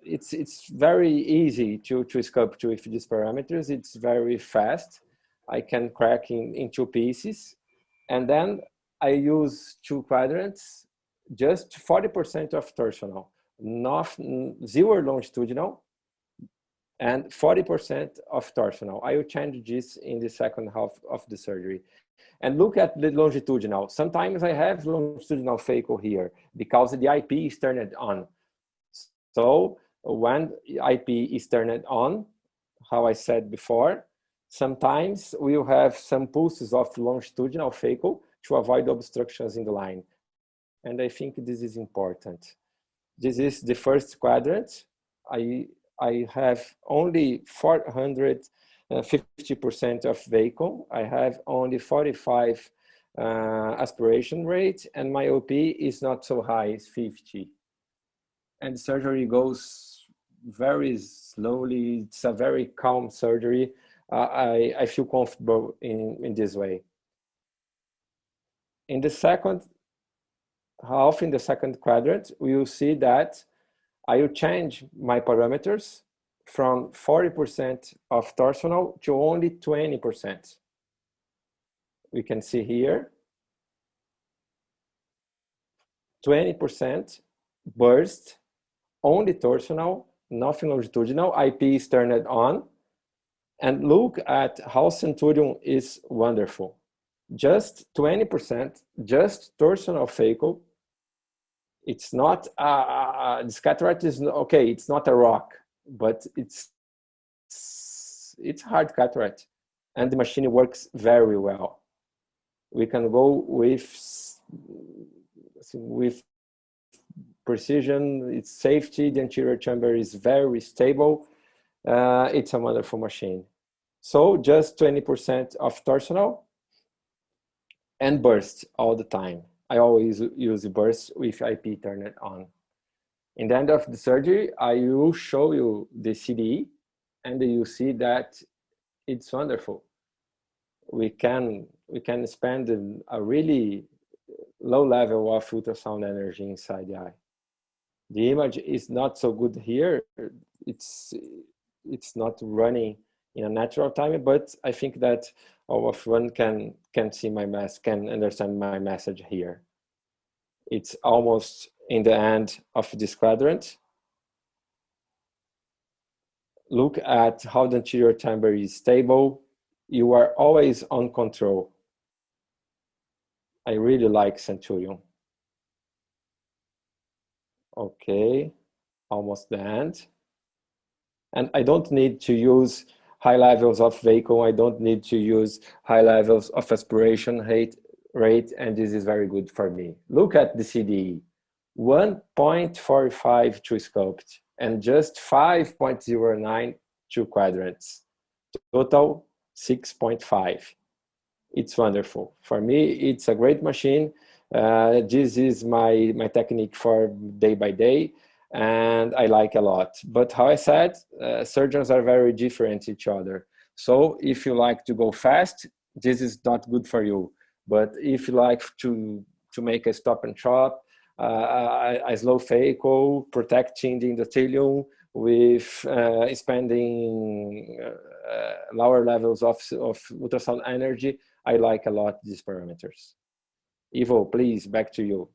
Speaker 4: it's very easy to sculpt with these parameters. It's very fast. I can crack in 2 pieces, and then I use 2 quadrants, just 40% of torsional, not 0 longitudinal, and 40% of torsional. I will change this in the second half of the surgery. And look at the longitudinal. Sometimes I have longitudinal phaco here because the IP is turned on. So when IP is turned on, how I said before, sometimes we'll have some pulses of longitudinal phaco to avoid obstructions in the line. And I think this is important. This is the first quadrant. I have only 450% of vacuum. I have only 45 aspiration rate, and my OP is not so high, it's 50. And surgery goes very slowly. It's a very calm surgery. I feel comfortable in this way. In the second half, in the second quadrant, we will see that I will change my parameters from 40% of torsional to only 20%. We can see here, 20% burst, only torsional, nothing longitudinal, IP is turned on. And look at how Centurion is wonderful. Just 20%, just torsional phaco. It's not, this cataract is, okay, it's not a rock, but it's hard cataract. And the machine works very well. We can go with precision, it's safety, the anterior chamber is very stable. It's a wonderful machine. So just 20% of torsional and burst all the time. I always use the burst with IP turned on. In the end of the surgery, I will show you the CDE, and you see that it's wonderful. We can spend a really low level of ultrasound energy inside the eye. The image is not so good here. It's not running in a natural time, but I think that all of one can see my can understand my message here. It's almost in the end of this quadrant. Look at how the anterior chamber is stable. You are always on control. I really like Centurion. Okay, almost the end. And I don't need to use high levels of vacuum. I don't need to use high levels of aspiration rate, and this is very good for me. Look at the CDE, 1.45 to sculpt, and just 5.09 to quadrants. Total 6.5. It's wonderful. For me, it's a great machine. This is my technique for day by day, and I like a lot. But how I said, surgeons are very different each other. So if you like to go fast, this is not good for you. But if you like to make a stop and shop, a slow phaco, protecting the endothelium with spending lower levels of ultrasound energy, I like a lot these parameters. Ivo, please, back to you.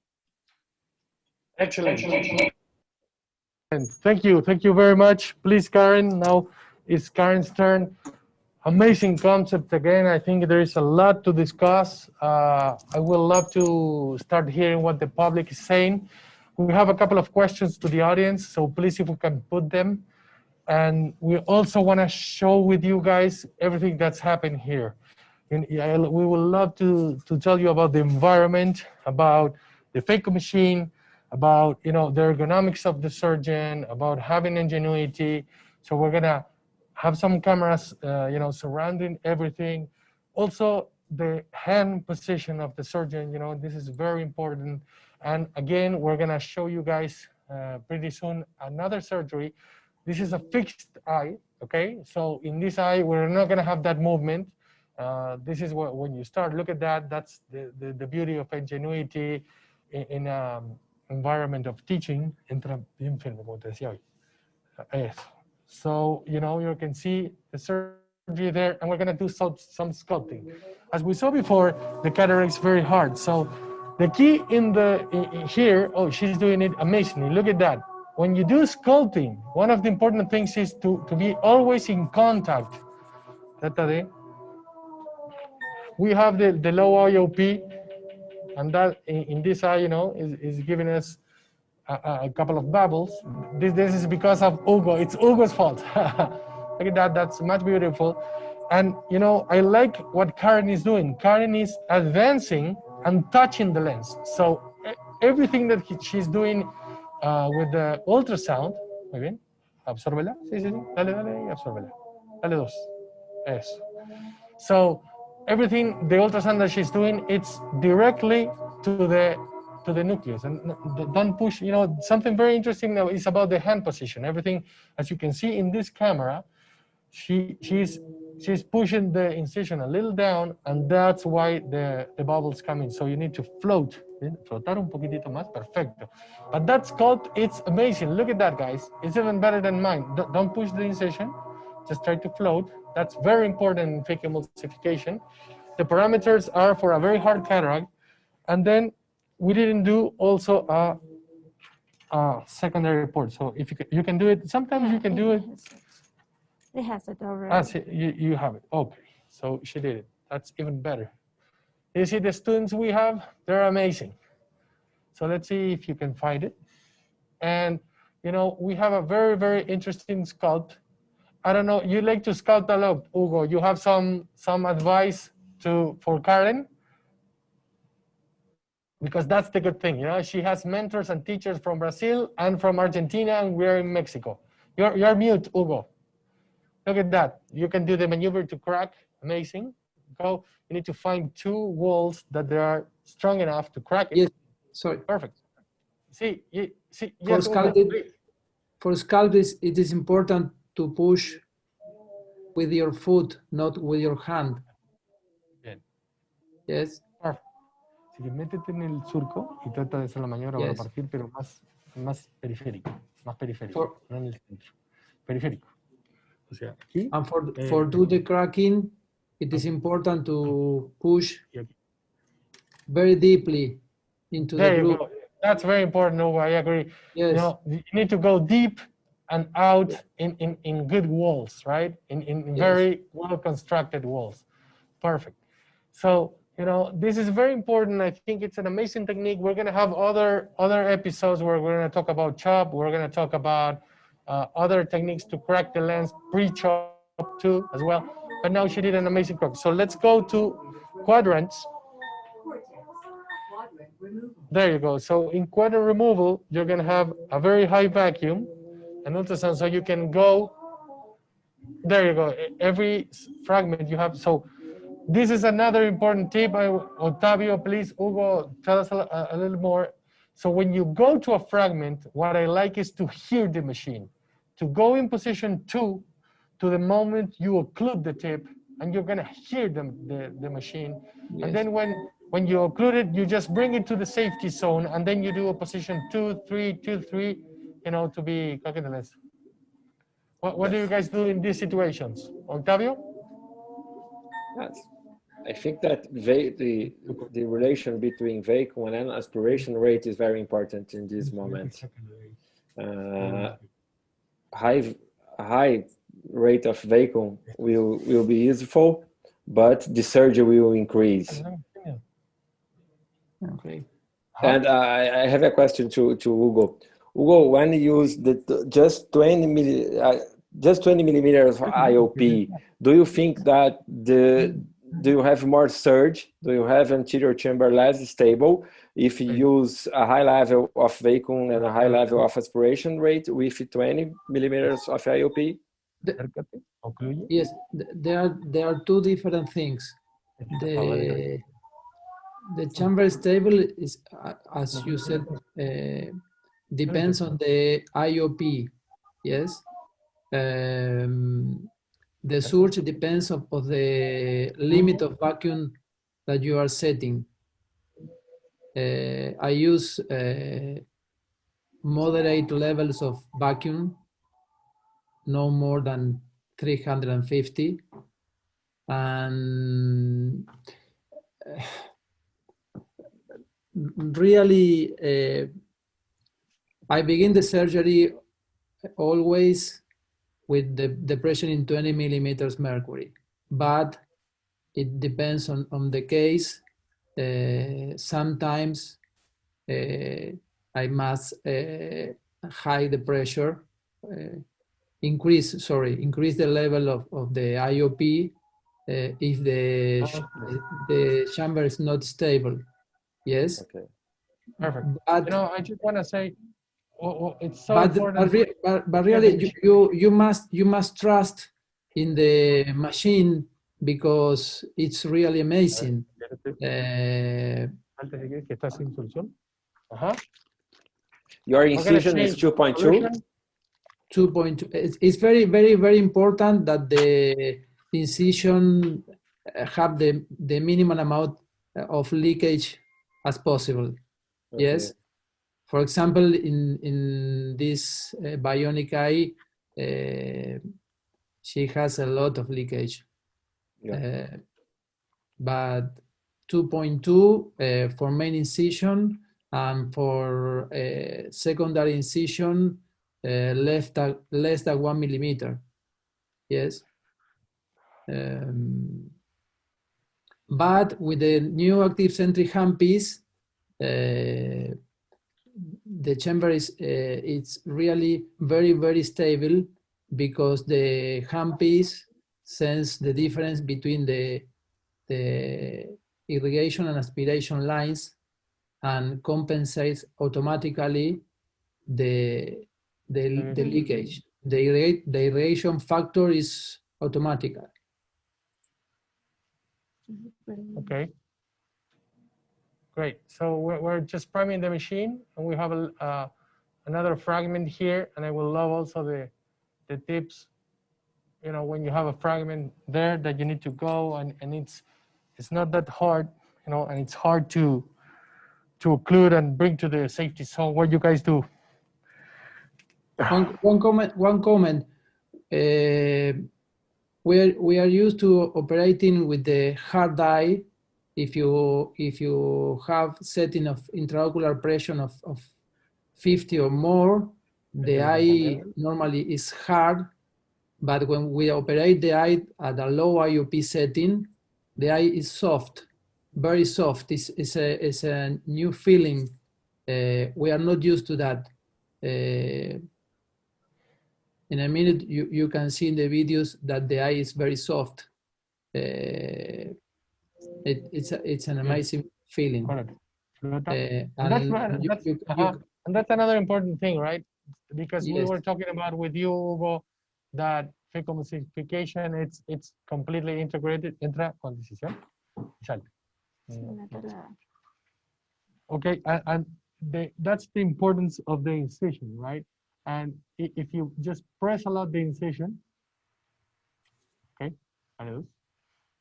Speaker 1: Excellent. And thank you very much. Please, Karen, now it's Karen's turn. Amazing concept again. I think there is a lot to discuss. I would love to start hearing what the public is saying. We have a couple of questions to the audience, so please, if we can put them. And we also want to show with you guys everything that's happened here. And we would love to tell you about the environment, about the phaco machine, about the ergonomics of the surgeon, about having ingenuity. So we're gonna have some cameras, surrounding everything. Also, the hand position of the surgeon. This is very important. And again, we're gonna show you guys pretty soon another surgery. This is a fixed eye, Okay, so in this eye, we're not going to have that movement. This is what, when you start, look at that. That's the beauty of ingenuity in environment of teaching. Entra bien firme, como te decía hoy. Eso. So, you know, you can see the surgery there, and we're going to do some sculpting. As we saw before, the cataract is very hard. So the key in here, oh, she's doing it amazingly. Look at that. When you do sculpting, one of the important things is to be always in contact. We have the low IOP, and that in this eye, you know, is giving us a couple of bubbles. This is because of Hugo. It's Hugo's fault. Look at that. That's much beautiful. And, you know, I like what Karen is doing. Karen is advancing and touching the lens. So everything that she's doing with the ultrasound, muy bien, absórbela, sí, sí, sí, dale, dale, y absórbela, dale dos, eso. So everything, the ultrasound that she's doing, it's directly to the nucleus, and don't push, you know, something very interesting now is about the hand position. Everything, as you can see in this camera, she's pushing the incision a little down, and that's why the bubbles come in. So you need to float. Flotar un poquitito más, perfecto. But that sculpt, it's amazing. Look at that, guys. It's even better than mine. Don't push the incision. Just try to float. That's very important in phacoemulsification. The parameters are for a very hard cataract. And then we didn't do also a secondary report. So if you can do it, sometimes you can do it.
Speaker 6: It has it already.
Speaker 1: Ah, see, you have it. Okay, so she did it. That's even better. You see the students we have? They're amazing. So let's see if you can find it. And, you know, we have a very, very interesting sculpt. I don't know, you like to sculpt a lot, Hugo. You have some advice for Karen? Because that's the good thing, you know, she has mentors and teachers from Brazil and from Argentina, and we're in Mexico. You're mute, Hugo. Look at that. You can do the maneuver to crack. Amazing. Go. You need to find two walls that they are strong enough to crack it.
Speaker 3: Yes, sorry.
Speaker 1: Perfect. See, see.
Speaker 3: For
Speaker 1: Yes,
Speaker 3: sculpt, it is important to push with your foot, not with your hand.
Speaker 1: Bien.
Speaker 3: Yes.
Speaker 1: Perfect. Si que métete en el surco y trata de hacer la maniobra para partir, pero más periférico, no en el centro. Periférico. O sea, aquí,
Speaker 3: and for do the cracking, it is important to push very deeply into the groove.
Speaker 1: That's very important, Hugo, I agree.
Speaker 3: Yes.
Speaker 1: You know, you need to go deep and out in good walls, right? In very well-constructed walls. Perfect. So, you know, this is very important. I think it's an amazing technique. We're going to have other episodes where we're going to talk about chop. We're going to talk about other techniques to crack the lens, pre-chop too, as well. But now she did an amazing crack. So let's go to quadrants. There you go. So in quadrant removal, you're going to have a very high vacuum, an ultrasound, so you can go. There you go. Every fragment you have. So this is another important tip. Otavio, please, Hugo, tell us a little more. So when you go to a fragment, what I like is to hear the machine, to go in position 2 to the moment you occlude the tip, and you're going to hear the machine. Yes. And then when you occlude it, you just bring it to the safety zone, and then you do a position 2, 3, 2, 3, you know, to be cooking the lens. What do you guys do in these situations? Octavio?
Speaker 4: Yes. I think that the relation between vacuum and aspiration rate is very important in this moment. High rate of vacuum will be useful, but the surgery will increase.
Speaker 3: Okay.
Speaker 4: And I have a question to Hugo. Hugo, when you use just 20 millimeters of IOP, do you think that do you have more surge? Do you have anterior chamber less stable if you use a high level of vacuum and a high level of aspiration rate with 20 millimeters of IOP?
Speaker 3: Yes, there are two different things. The chamber stable is, as you said, depends on the IOP. Yes. The source depends of the limit of vacuum that you are setting. I use moderate levels of vacuum, no more than 350. And really, I begin the surgery always with the depression in 20 millimeters mercury, but it depends on the case. Sometimes I must hide the pressure, increase the level of the IOP if the chamber is not stable. Yes.
Speaker 4: Okay.
Speaker 1: Perfect.
Speaker 3: But,
Speaker 1: you know, I just want to say, it's so important.
Speaker 3: But really, you must trust in the machine because it's really amazing.
Speaker 4: Your incision is 2.2?
Speaker 3: 2.2. It's very, very, very important that the incision have the minimum amount of leakage as possible. Okay. Yes. For example, in this bionic eye, she has a lot of leakage. Yeah. But 2.2 for main incision, and for secondary incision, less than 1 millimeter. Yes. But with the new active sentry handpiece, the chamber is it's really very, very stable because the handpiece sense the difference between the irrigation and aspiration lines and compensates automatically the leakage. The irrigation factor is automatic.
Speaker 1: Okay. Great. So we're just priming the machine, and we have another fragment here, and I will love also the tips. You know, when you have a fragment there that you need to go, and it's not that hard, you know, and it's hard to occlude and bring to the safety zone. What you guys do?
Speaker 3: One comment. We are used to operating with the hard eye. If you have setting of intraocular pressure of 50 or more, the eye normally is hard. But when we operate the eye at a low IOP setting, the eye is soft, very soft. It's a new feeling. We are not used to that. In a minute, you can see in the videos that the eye is very soft. It's an amazing feeling.
Speaker 1: And that's another important thing, right? Because yes, we were talking about with you, Hugo, that phacoemulsification, it's completely integrated. Entra con decisión. Okay, and that's the importance of the incision, right? And if you just press a lot the incision, okay,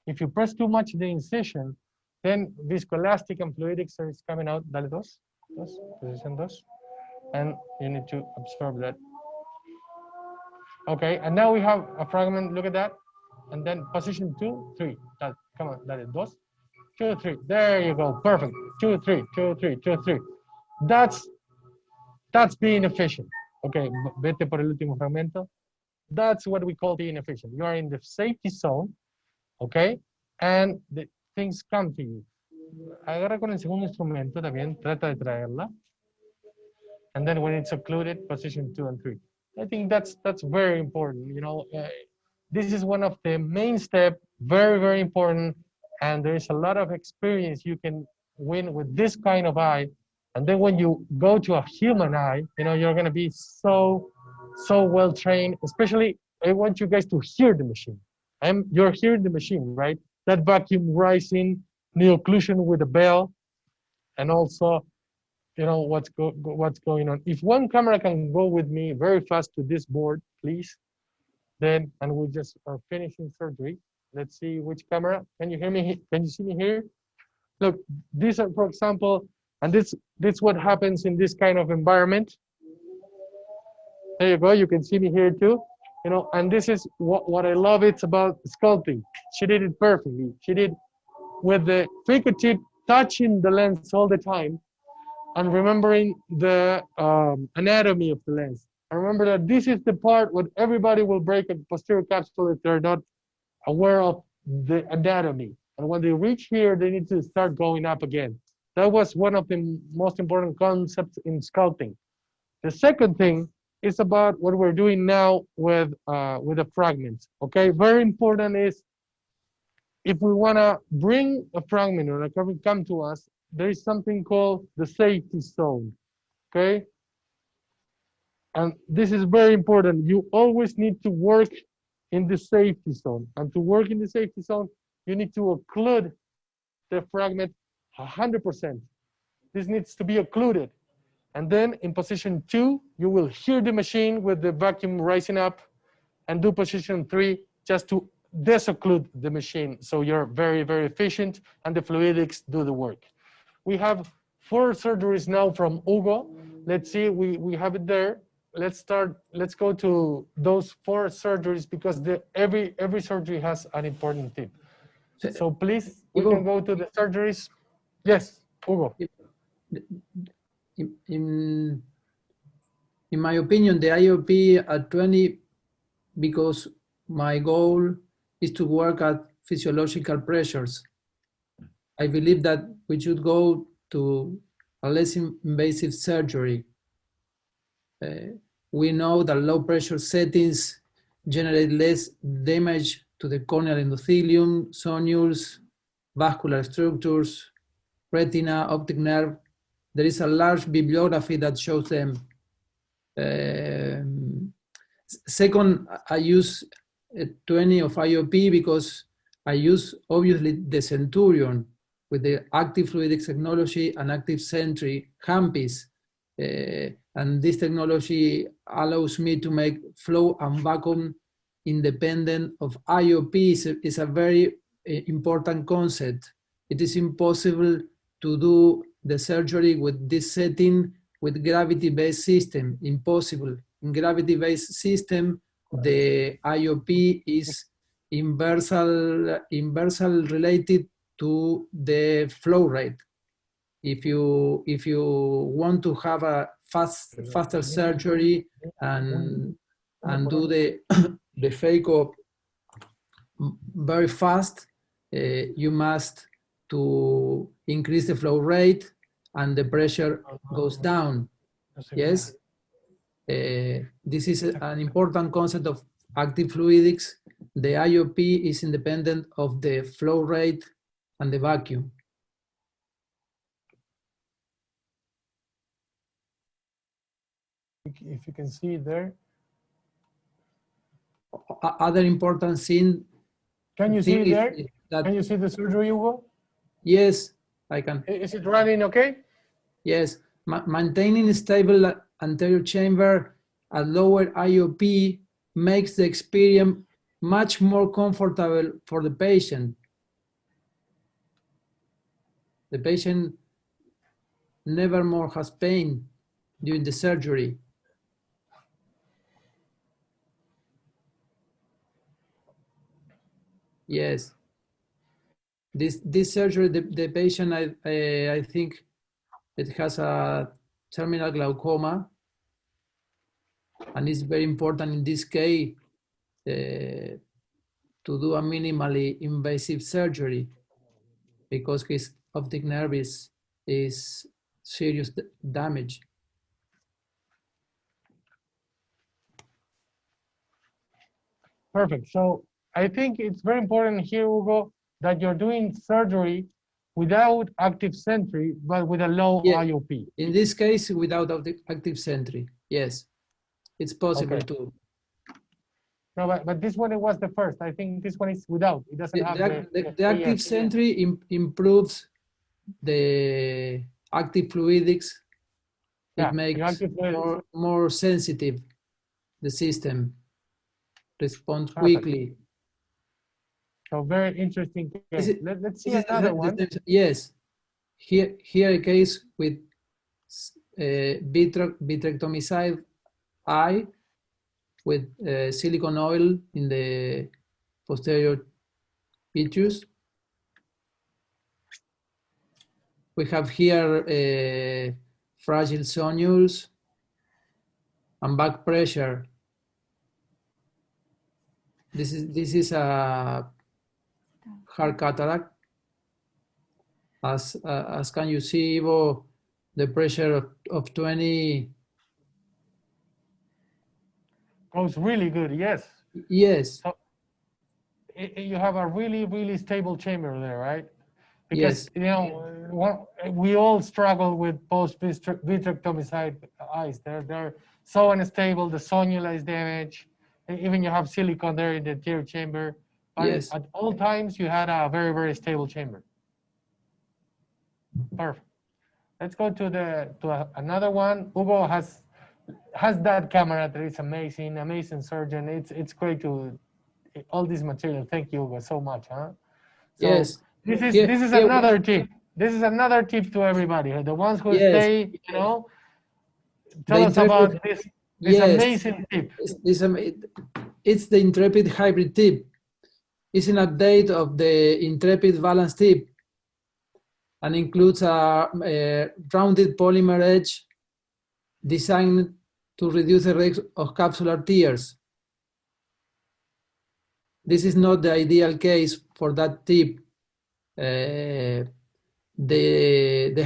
Speaker 1: if you press too much the incision, then viscoelastic and fluidics is coming out. Dale dos, position dos, and you need to absorb that. Okay, and now we have a fragment. Look at that, and then position 2, 3. Come on, dale dos, 2, 3. There you go, perfect. 2, 3, 2, 3, 2, 3. That's being efficient. Okay, vete por el último fragmento. That's what we call being efficient. You are in the safety zone, okay, and the things come to you. Agarra con el segundo instrumento también, trata de traerla. And then when it's occluded, position 2 and 3. I think that's very important. You know, this is one of the main steps, very, very important. And there is a lot of experience you can win with this kind of eye. And then when you go to a human eye, you know, you're going to be so well trained. Especially, I want you guys to hear the machine. You're hearing the machine, right? That vacuum rising, the occlusion with the bell, and also, you know, what's going on. If one camera can go with me very fast to this board, please. then, and we just are finishing surgery. Let's see which camera. Can you hear me? Can you see me here? Look, these are, for example, and this what happens in this kind of environment. There you go. You can see me here too. You know, and this is what I love. It's about sculpting. She did it perfectly. She did with the Phaco tip touching the lens all the time, and remembering the anatomy of the lens. And remember that this is the part where everybody will break a posterior capsule if they're not aware of the anatomy. And when they reach here, they need to start going up again. That was one of the most important concepts in sculpting. The second thing is about what we're doing now with the fragments. Okay, very important is if we want to bring a fragment or a curve come to us, there is something called the safety zone. Okay, and this is very important. You always need to work in the safety zone, and to work in the safety zone, you need to occlude the fragment 100%. This needs to be occluded. And then in position 2, you will hear the machine with the vacuum rising up, and do position 3 just to desocclude the machine. So you're very, very efficient, and the fluidics do the work. We have 4 surgeries now from Hugo. Let's see, we have it there. Let's go to those 4 surgeries because every surgery has an important tip. So please, we can go to the surgeries. Yes, Hugo.
Speaker 3: In my opinion, the IOP at 20, because my goal is to work at physiological pressures. I believe that we should go to a less invasive surgery. We know that low pressure settings generate less damage to the corneal endothelium, sonules, vascular structures, retina, optic nerve. There is a large bibliography that shows them. Second, I use 20 of IOP because I use obviously the Centurion with the active fluidics technology and active sentry handpiece. And this technology allows me to make flow and vacuum independent of IOP. Is a very important concept. It is impossible to do the surgery with this setting with gravity-based system. Impossible. In gravity-based system, the IOP is inversely related to the flow rate. If you want to have a faster surgery and do the Phaco very fast, you must to increase the flow rate and the pressure goes down. Yes, this is an important concept of active fluidics. The IOP is independent of the flow rate and the vacuum.
Speaker 1: If you can see it there.
Speaker 3: Other important thing.
Speaker 1: Can you see it there? Can you see the surgery, Hugo?
Speaker 3: Yes, I can.
Speaker 1: Is it running okay?
Speaker 3: Yes, maintaining a stable anterior chamber at lower IOP makes the experience much more comfortable for the patient. The patient never more has pain during the surgery. Yes. This surgery, the patient, I think it has a terminal glaucoma, and it's very important in this case to do a minimally invasive surgery because his optic nerve is serious damage.
Speaker 1: Perfect. So I think it's very important here, Hugo, that you're doing surgery without active sentry, but with a low IOP.
Speaker 3: In this case, without active sentry, yes, it's possible too.
Speaker 1: No, but this one, it was the first. I think this one is without. It doesn't have
Speaker 3: the active sentry improves the active fluidics. It makes more sensitive the system. respond
Speaker 1: Perfect.
Speaker 3: quickly.
Speaker 1: So very interesting case. Let's see
Speaker 3: This is
Speaker 1: another one.
Speaker 3: Yes, here a case with vitrectomicide eye with silicone oil in the posterior vitreous. We have here fragile zonules and back pressure. This is a hard cataract. As can you see, Ivo, the pressure of 20.
Speaker 1: Goes really good, yes.
Speaker 3: Yes.
Speaker 1: So you have a really stable chamber there, right? Because
Speaker 3: yes.
Speaker 1: We all struggle with post-vitrectomicide eyes. They're so unstable. The sonula is damaged. Even you have silicone there in the anterior chamber. But
Speaker 3: yes.
Speaker 1: At all times, you had a very stable chamber. Perfect. Let's go to another one. Hugo has that camera that is amazing surgeon. It's great to all this material. Thank you, Hugo, so much, huh? So
Speaker 3: yes.
Speaker 1: This is another tip. This is another tip to everybody. The ones who stay, tell us about this amazing tip.
Speaker 3: It's the Intrepid hybrid tip. It's an update of the Intrepid balance tip and includes a rounded polymer edge designed to reduce the risk of capsular tears. This is not the ideal case for that tip. The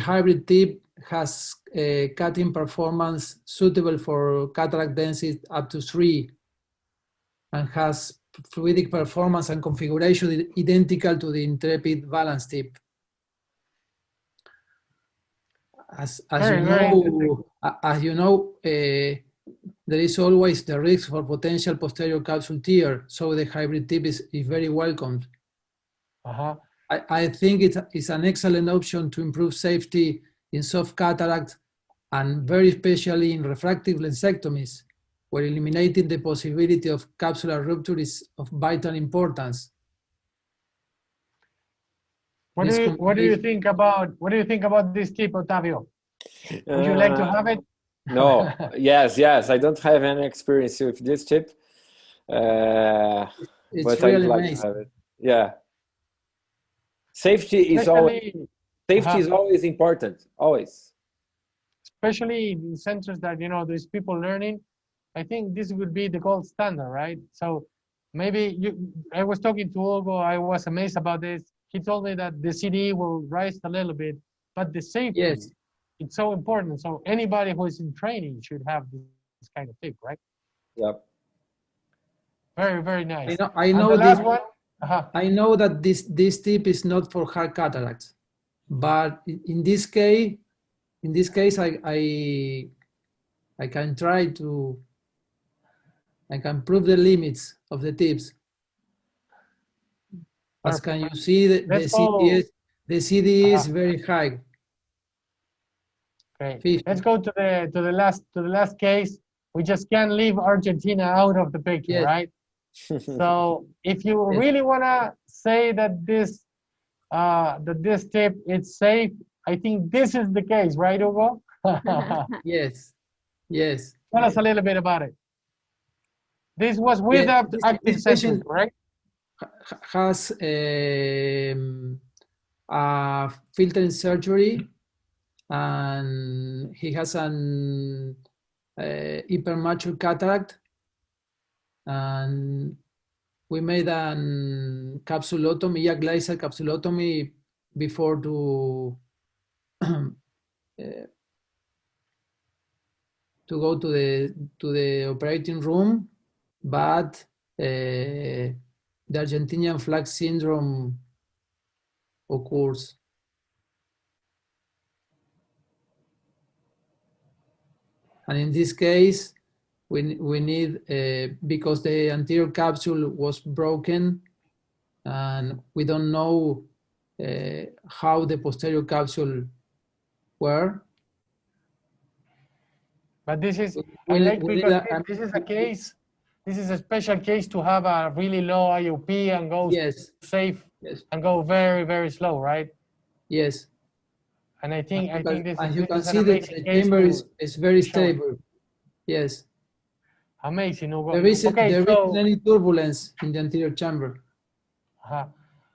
Speaker 3: hybrid tip has cutting performance suitable for cataract density up to 3 and has fluidic performance and configuration identical to the Intrepid balance tip. As you know, there is always the risk for potential posterior capsule tear, so the hybrid tip is very welcomed. I think it's an excellent option to improve safety in soft cataract and very especially in refractive lensectomies, where eliminating the possibility of capsular rupture is of vital importance.
Speaker 1: What do you think about this tip, Otavio? Would you like to have it?
Speaker 4: No. yes. I don't have any experience with this tip,
Speaker 3: it's
Speaker 4: but
Speaker 3: really
Speaker 4: I'd like
Speaker 3: amazing.
Speaker 4: to have it. Yeah. Safety is always important. Always.
Speaker 1: Especially in centers that there's people learning. I think this would be the gold standard, right? So maybe I was talking to Hugo. I was amazed about this. He told me that the CDE will rise a little bit, but the safety, it's so important. So anybody who is in training should have this kind of tip, right?
Speaker 4: Yep.
Speaker 1: Very nice.
Speaker 3: I know
Speaker 1: the last one.
Speaker 3: I know that this tip is not for hard cataracts, but in this case, I can try to. I can prove the limits of the tips. As can you see, the CDE is very high.
Speaker 1: Okay. Let's go to the last case. We just can't leave Argentina out of the picture, right? So if you really want to say that this tip is safe, I think this is the case, right, Hugo?
Speaker 3: Yes.
Speaker 1: Tell us a little bit about it. This was without active sensors, correct?
Speaker 3: Has a filtering surgery, and he has an hypermature cataract, and we made an capsulotomy, yak laser capsulotomy before to go to the operating room, but the Argentinian flag syndrome occurs. And in this case, we need, because the anterior capsule was broken and we don't know how the posterior capsule were.
Speaker 1: But this is, I like because this is a case this is a special case to have a really low IOP and go
Speaker 3: Yes,
Speaker 1: safe
Speaker 3: yes,
Speaker 1: and go very, very slow, right?
Speaker 3: yes.
Speaker 1: And I think this
Speaker 3: As you
Speaker 1: this
Speaker 3: can
Speaker 1: is an
Speaker 3: see,
Speaker 1: amazing
Speaker 3: the
Speaker 1: case
Speaker 3: chamber is very
Speaker 1: show it.
Speaker 3: stable. Yes.
Speaker 1: Amazing, Hugo.
Speaker 3: There isn't
Speaker 1: Okay, so
Speaker 3: any turbulence in the anterior chamber.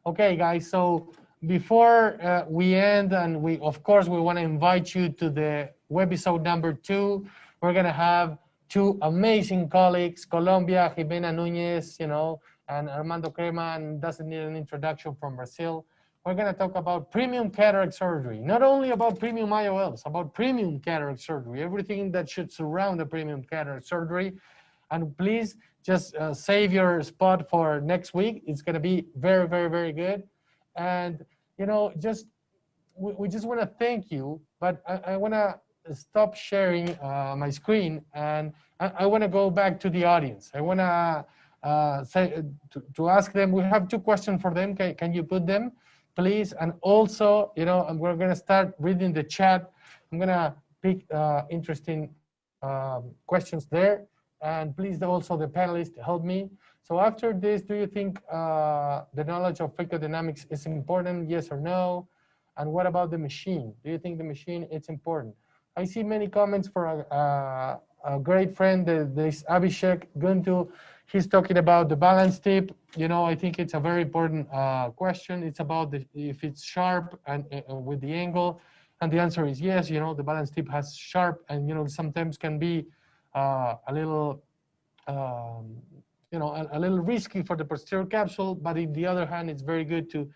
Speaker 1: okay, guys. So before we end, and we of course we want to invite you to the webisode number 2. We're gonna have 2 amazing colleagues, Colombia, Jimena Núñez, you know, and Armando Crema, and doesn't need an introduction, from Brazil. We're gonna talk about premium cataract surgery, not only about premium IOLs, about premium cataract surgery, everything that should surround the premium cataract surgery. And please just save your spot for next week. It's going to be very, very, very good. And, you know, we just want to thank you, but I want to stop sharing my screen, and I want to go back to the audience. I want to say to ask them, we have 2 questions for them. Can you put them, please? And also, you know, we're going to start reading the chat. I'm going to pick interesting questions there. And please also the panelists help me. So after this, do you think the knowledge of Phacodynamics is important, yes or no? And what about the machine? Do you think the machine is important? I see many comments for a great friend, this Abhishek Guntu. He's talking about the balance tip. You know, I think it's a very important question. It's about if it's sharp and with the angle. And the answer is yes. You know, the balance tip has sharp, and, you know, sometimes can be a little, you know, a little risky for the posterior capsule, but on the other hand, it's very good to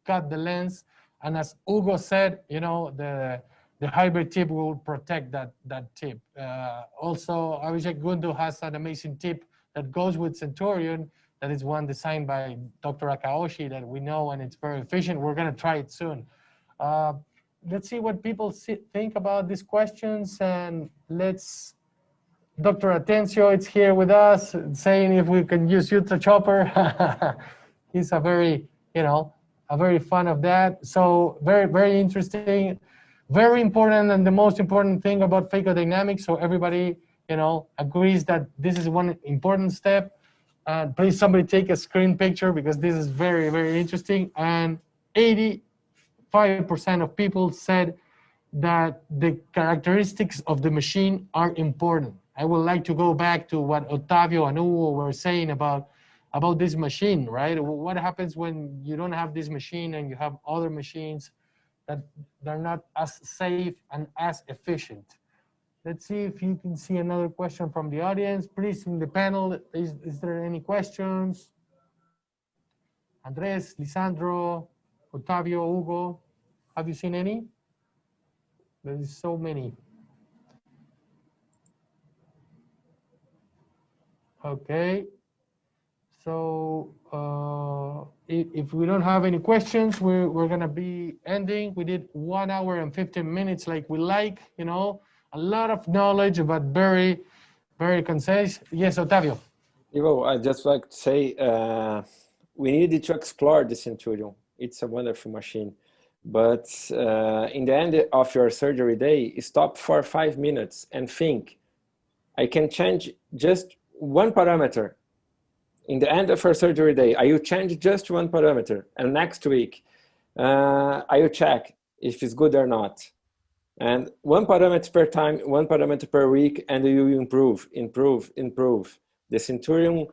Speaker 1: cut the lens. And as Hugo said, you know, the hybrid tip will protect that tip. Also, Abhishek Gundu has an amazing tip that goes with Centurion. That is one designed by Dr. Akaoshi that we know, and it's very efficient. We're going to try it soon. Let's see what people think about these questions, and let's. Dr. Atencio is here with us, saying if we can use Ultra Chopper. He's a very, you know, a very fan of that. So very, very interesting, very important, and the most important thing about Phacodynamics. So everybody, you know, agrees that this is one important step. And please, somebody take a screen picture, because this is very, very interesting. And 85% of people said that the characteristics of the machine are important. I would like to go back to what Otavio and Hugo were saying about this machine, right? What happens when you don't have this machine and you have other machines that they're not as safe and as efficient? Let's see if you can see another question from the audience. Please, in the panel, is there any questions? Andres, Lisandro, Otavio, Hugo, have you seen any? There's so many. Okay. So if we don't have any questions, we're going to be ending. We did 1 hour and 15 minutes like we like, you know, a lot of knowledge, but very, very concise. Yes, Otavio.
Speaker 4: Ivo, I'd just like to say we needed to explore the Centurion. It's a wonderful machine. But in the end of your surgery day, stop for 5 minutes and think, I can change just one parameter. In the end of your surgery day, I will change just one parameter. And next week, I will check if it's good or not. And 1 parameter per time, 1 parameter per week, and you will improve, improve, improve. The Centurion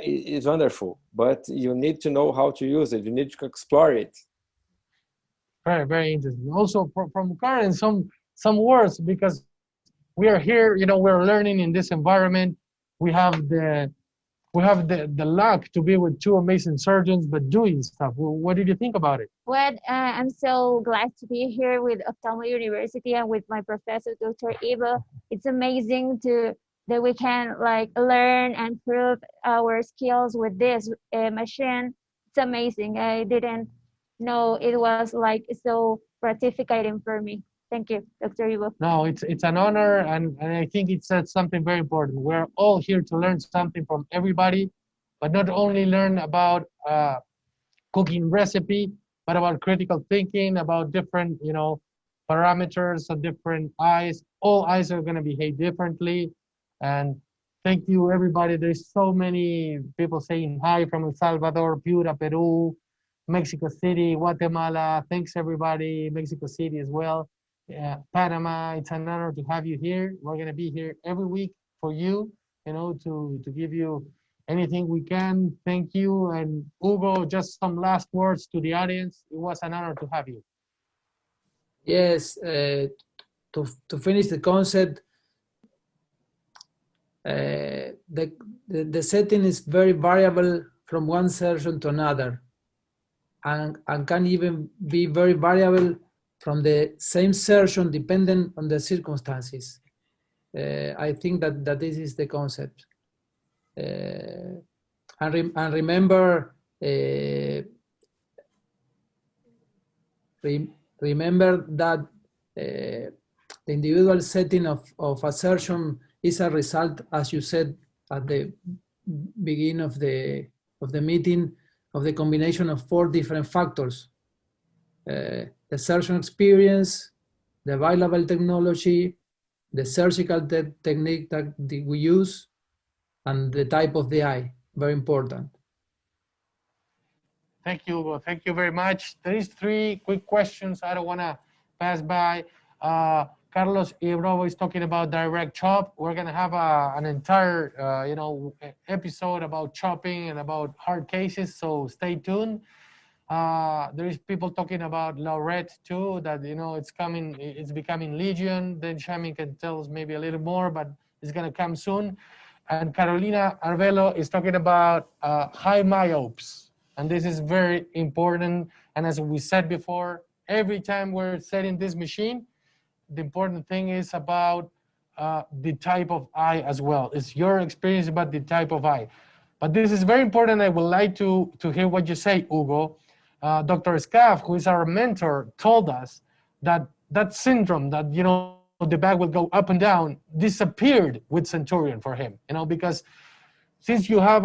Speaker 4: is wonderful, but you need to know how to use it. You need to explore it.
Speaker 1: Very, very interesting. Also, from Karen, some words, because we are here, you know, we're learning in this environment. We have the luck to be with 2 amazing surgeons, but doing stuff. What did you think about it?
Speaker 6: Well, I'm so glad to be here with Ophthalmo University and with my professor, Dr. Ivo. It's amazing that we can like learn and prove our skills with this machine. It's amazing. I didn't know it was like so gratificating for me. Thank you, Dr. Ivo.
Speaker 1: No, it's an honor, and I think it said something very important. We're all here to learn something from everybody, but not only learn about cooking recipe, but about critical thinking, about different, you know, parameters of different eyes. All eyes are going to behave differently, and Thank you, everybody. There's so many people saying hi from El Salvador, Piura, Peru, Mexico City, Guatemala. Thanks, everybody. Mexico City as well. Panama, it's an honor to have you here. We're going to be here every week for you, to give you anything we can. Thank you. And Hugo, just some last words to the audience. It was an honor to have you.
Speaker 3: Yes, to finish the concept, the setting is very variable from one surgeon to another, and can even be very variable from the same surgeon depending on the circumstances. I think that this is the concept. And remember, remember that the individual setting of a surgeon is a result, as you said at the beginning of the meeting, of the combination of 4 different factors: the surgeon experience, the available technology, the surgical technique that we use, and the type of the eye. Very important.
Speaker 1: Thank you, Hugo. Thank you very much. There is 3 quick questions I don't want to pass by. Carlos Ibrovo is talking about direct chop. We're going to have an entire, episode about chopping and about hard cases, so stay tuned. There is people talking about Laurette too, that, it's becoming legion. Then Shami can tell us maybe a little more, but it's going to come soon. And Carolina Arvelo is talking about high myopes. And this is very important. And as we said before, every time we're setting this machine, the important thing is about the type of eye as well. It's your experience about the type of eye. But this is very important. I would like to hear what you say, Hugo. Dr. Scaff, who is our mentor, told us that that syndrome that, the bag will go up and down disappeared with Centurion for him, because since you have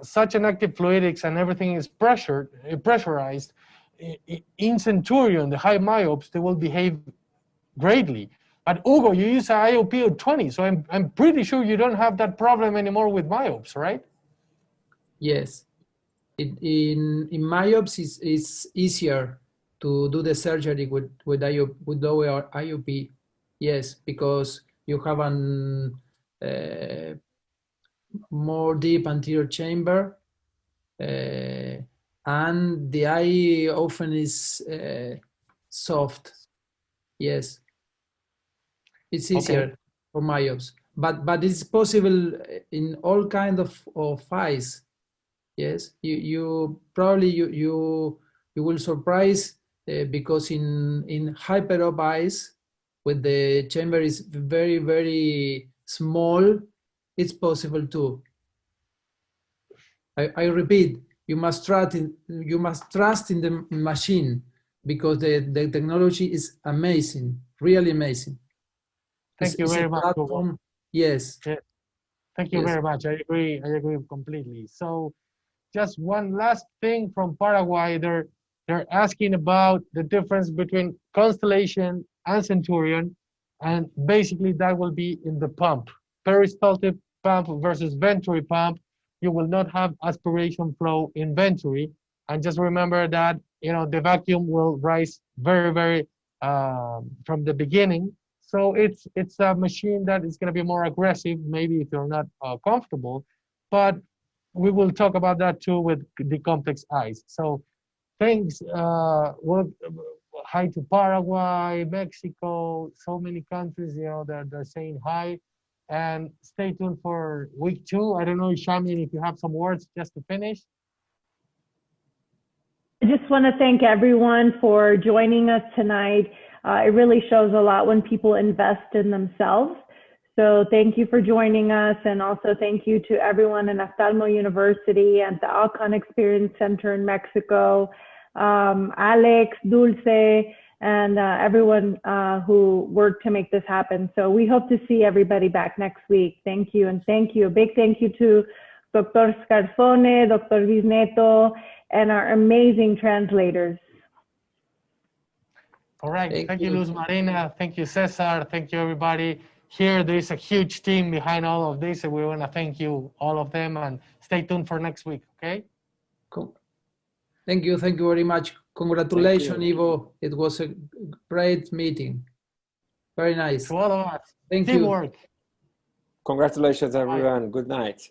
Speaker 1: such an active fluidics and everything is pressurized, in Centurion, the high myopes, they will behave greatly. But Hugo, you use an IOP of 20, so I'm pretty sure you don't have that problem anymore with myopes, right?
Speaker 3: Yes. In myopes, it's easier to do the surgery with lower IOP. Yes, because you have an more deep anterior chamber, and the eye often is soft. Yes, it's easier for myopes, but it's possible in all kind of eyes. Yes, you probably you will surprise because in hyperop eyes, when the chamber is very, very small, it's possible too. I repeat, you must trust in the machine, because the technology is amazing, really amazing.
Speaker 1: Thank you very much, Hugo.
Speaker 3: Yes.
Speaker 1: Yeah. Thank you very much. I agree completely. So just one last thing from Paraguay. They're asking about the difference between Constellation and Centurion, and basically that will be in the pump. Peristaltic pump versus venturi pump. You will not have aspiration flow in venturi, and just remember that the vacuum will rise very, very from the beginning. So it's a machine that is going to be more aggressive, maybe if you're not comfortable, but we will talk about that too with the complex eyes. So thanks. Hi to Paraguay, Mexico, so many countries, they're saying hi. And stay tuned for week 2. I don't know, Shami, if you have some words just to finish.
Speaker 2: I just want to thank everyone for joining us tonight. It really shows a lot when people invest in themselves. So thank you for joining us, and also thank you to everyone in Ophthalmo University and the Alcon Experience Center in Mexico, Alex, Dulce, and everyone who worked to make this happen. So we hope to see everybody back next week. Thank you, and thank you. A big thank you to Dr. Scarfone, Dr. Bisnetto, and our amazing translators.
Speaker 1: All right. Thank you, Luz Marina. Thank you, Cesar. Thank you, everybody. here there is a huge team behind all of this, and we want to thank you, all of them, and stay tuned for next week, okay?
Speaker 3: Cool. Thank you very much. Congratulations, Ivo. It was a great meeting. Very nice.
Speaker 1: To all of us.
Speaker 3: Thank you.
Speaker 1: Teamwork.
Speaker 4: Congratulations, everyone. Good night.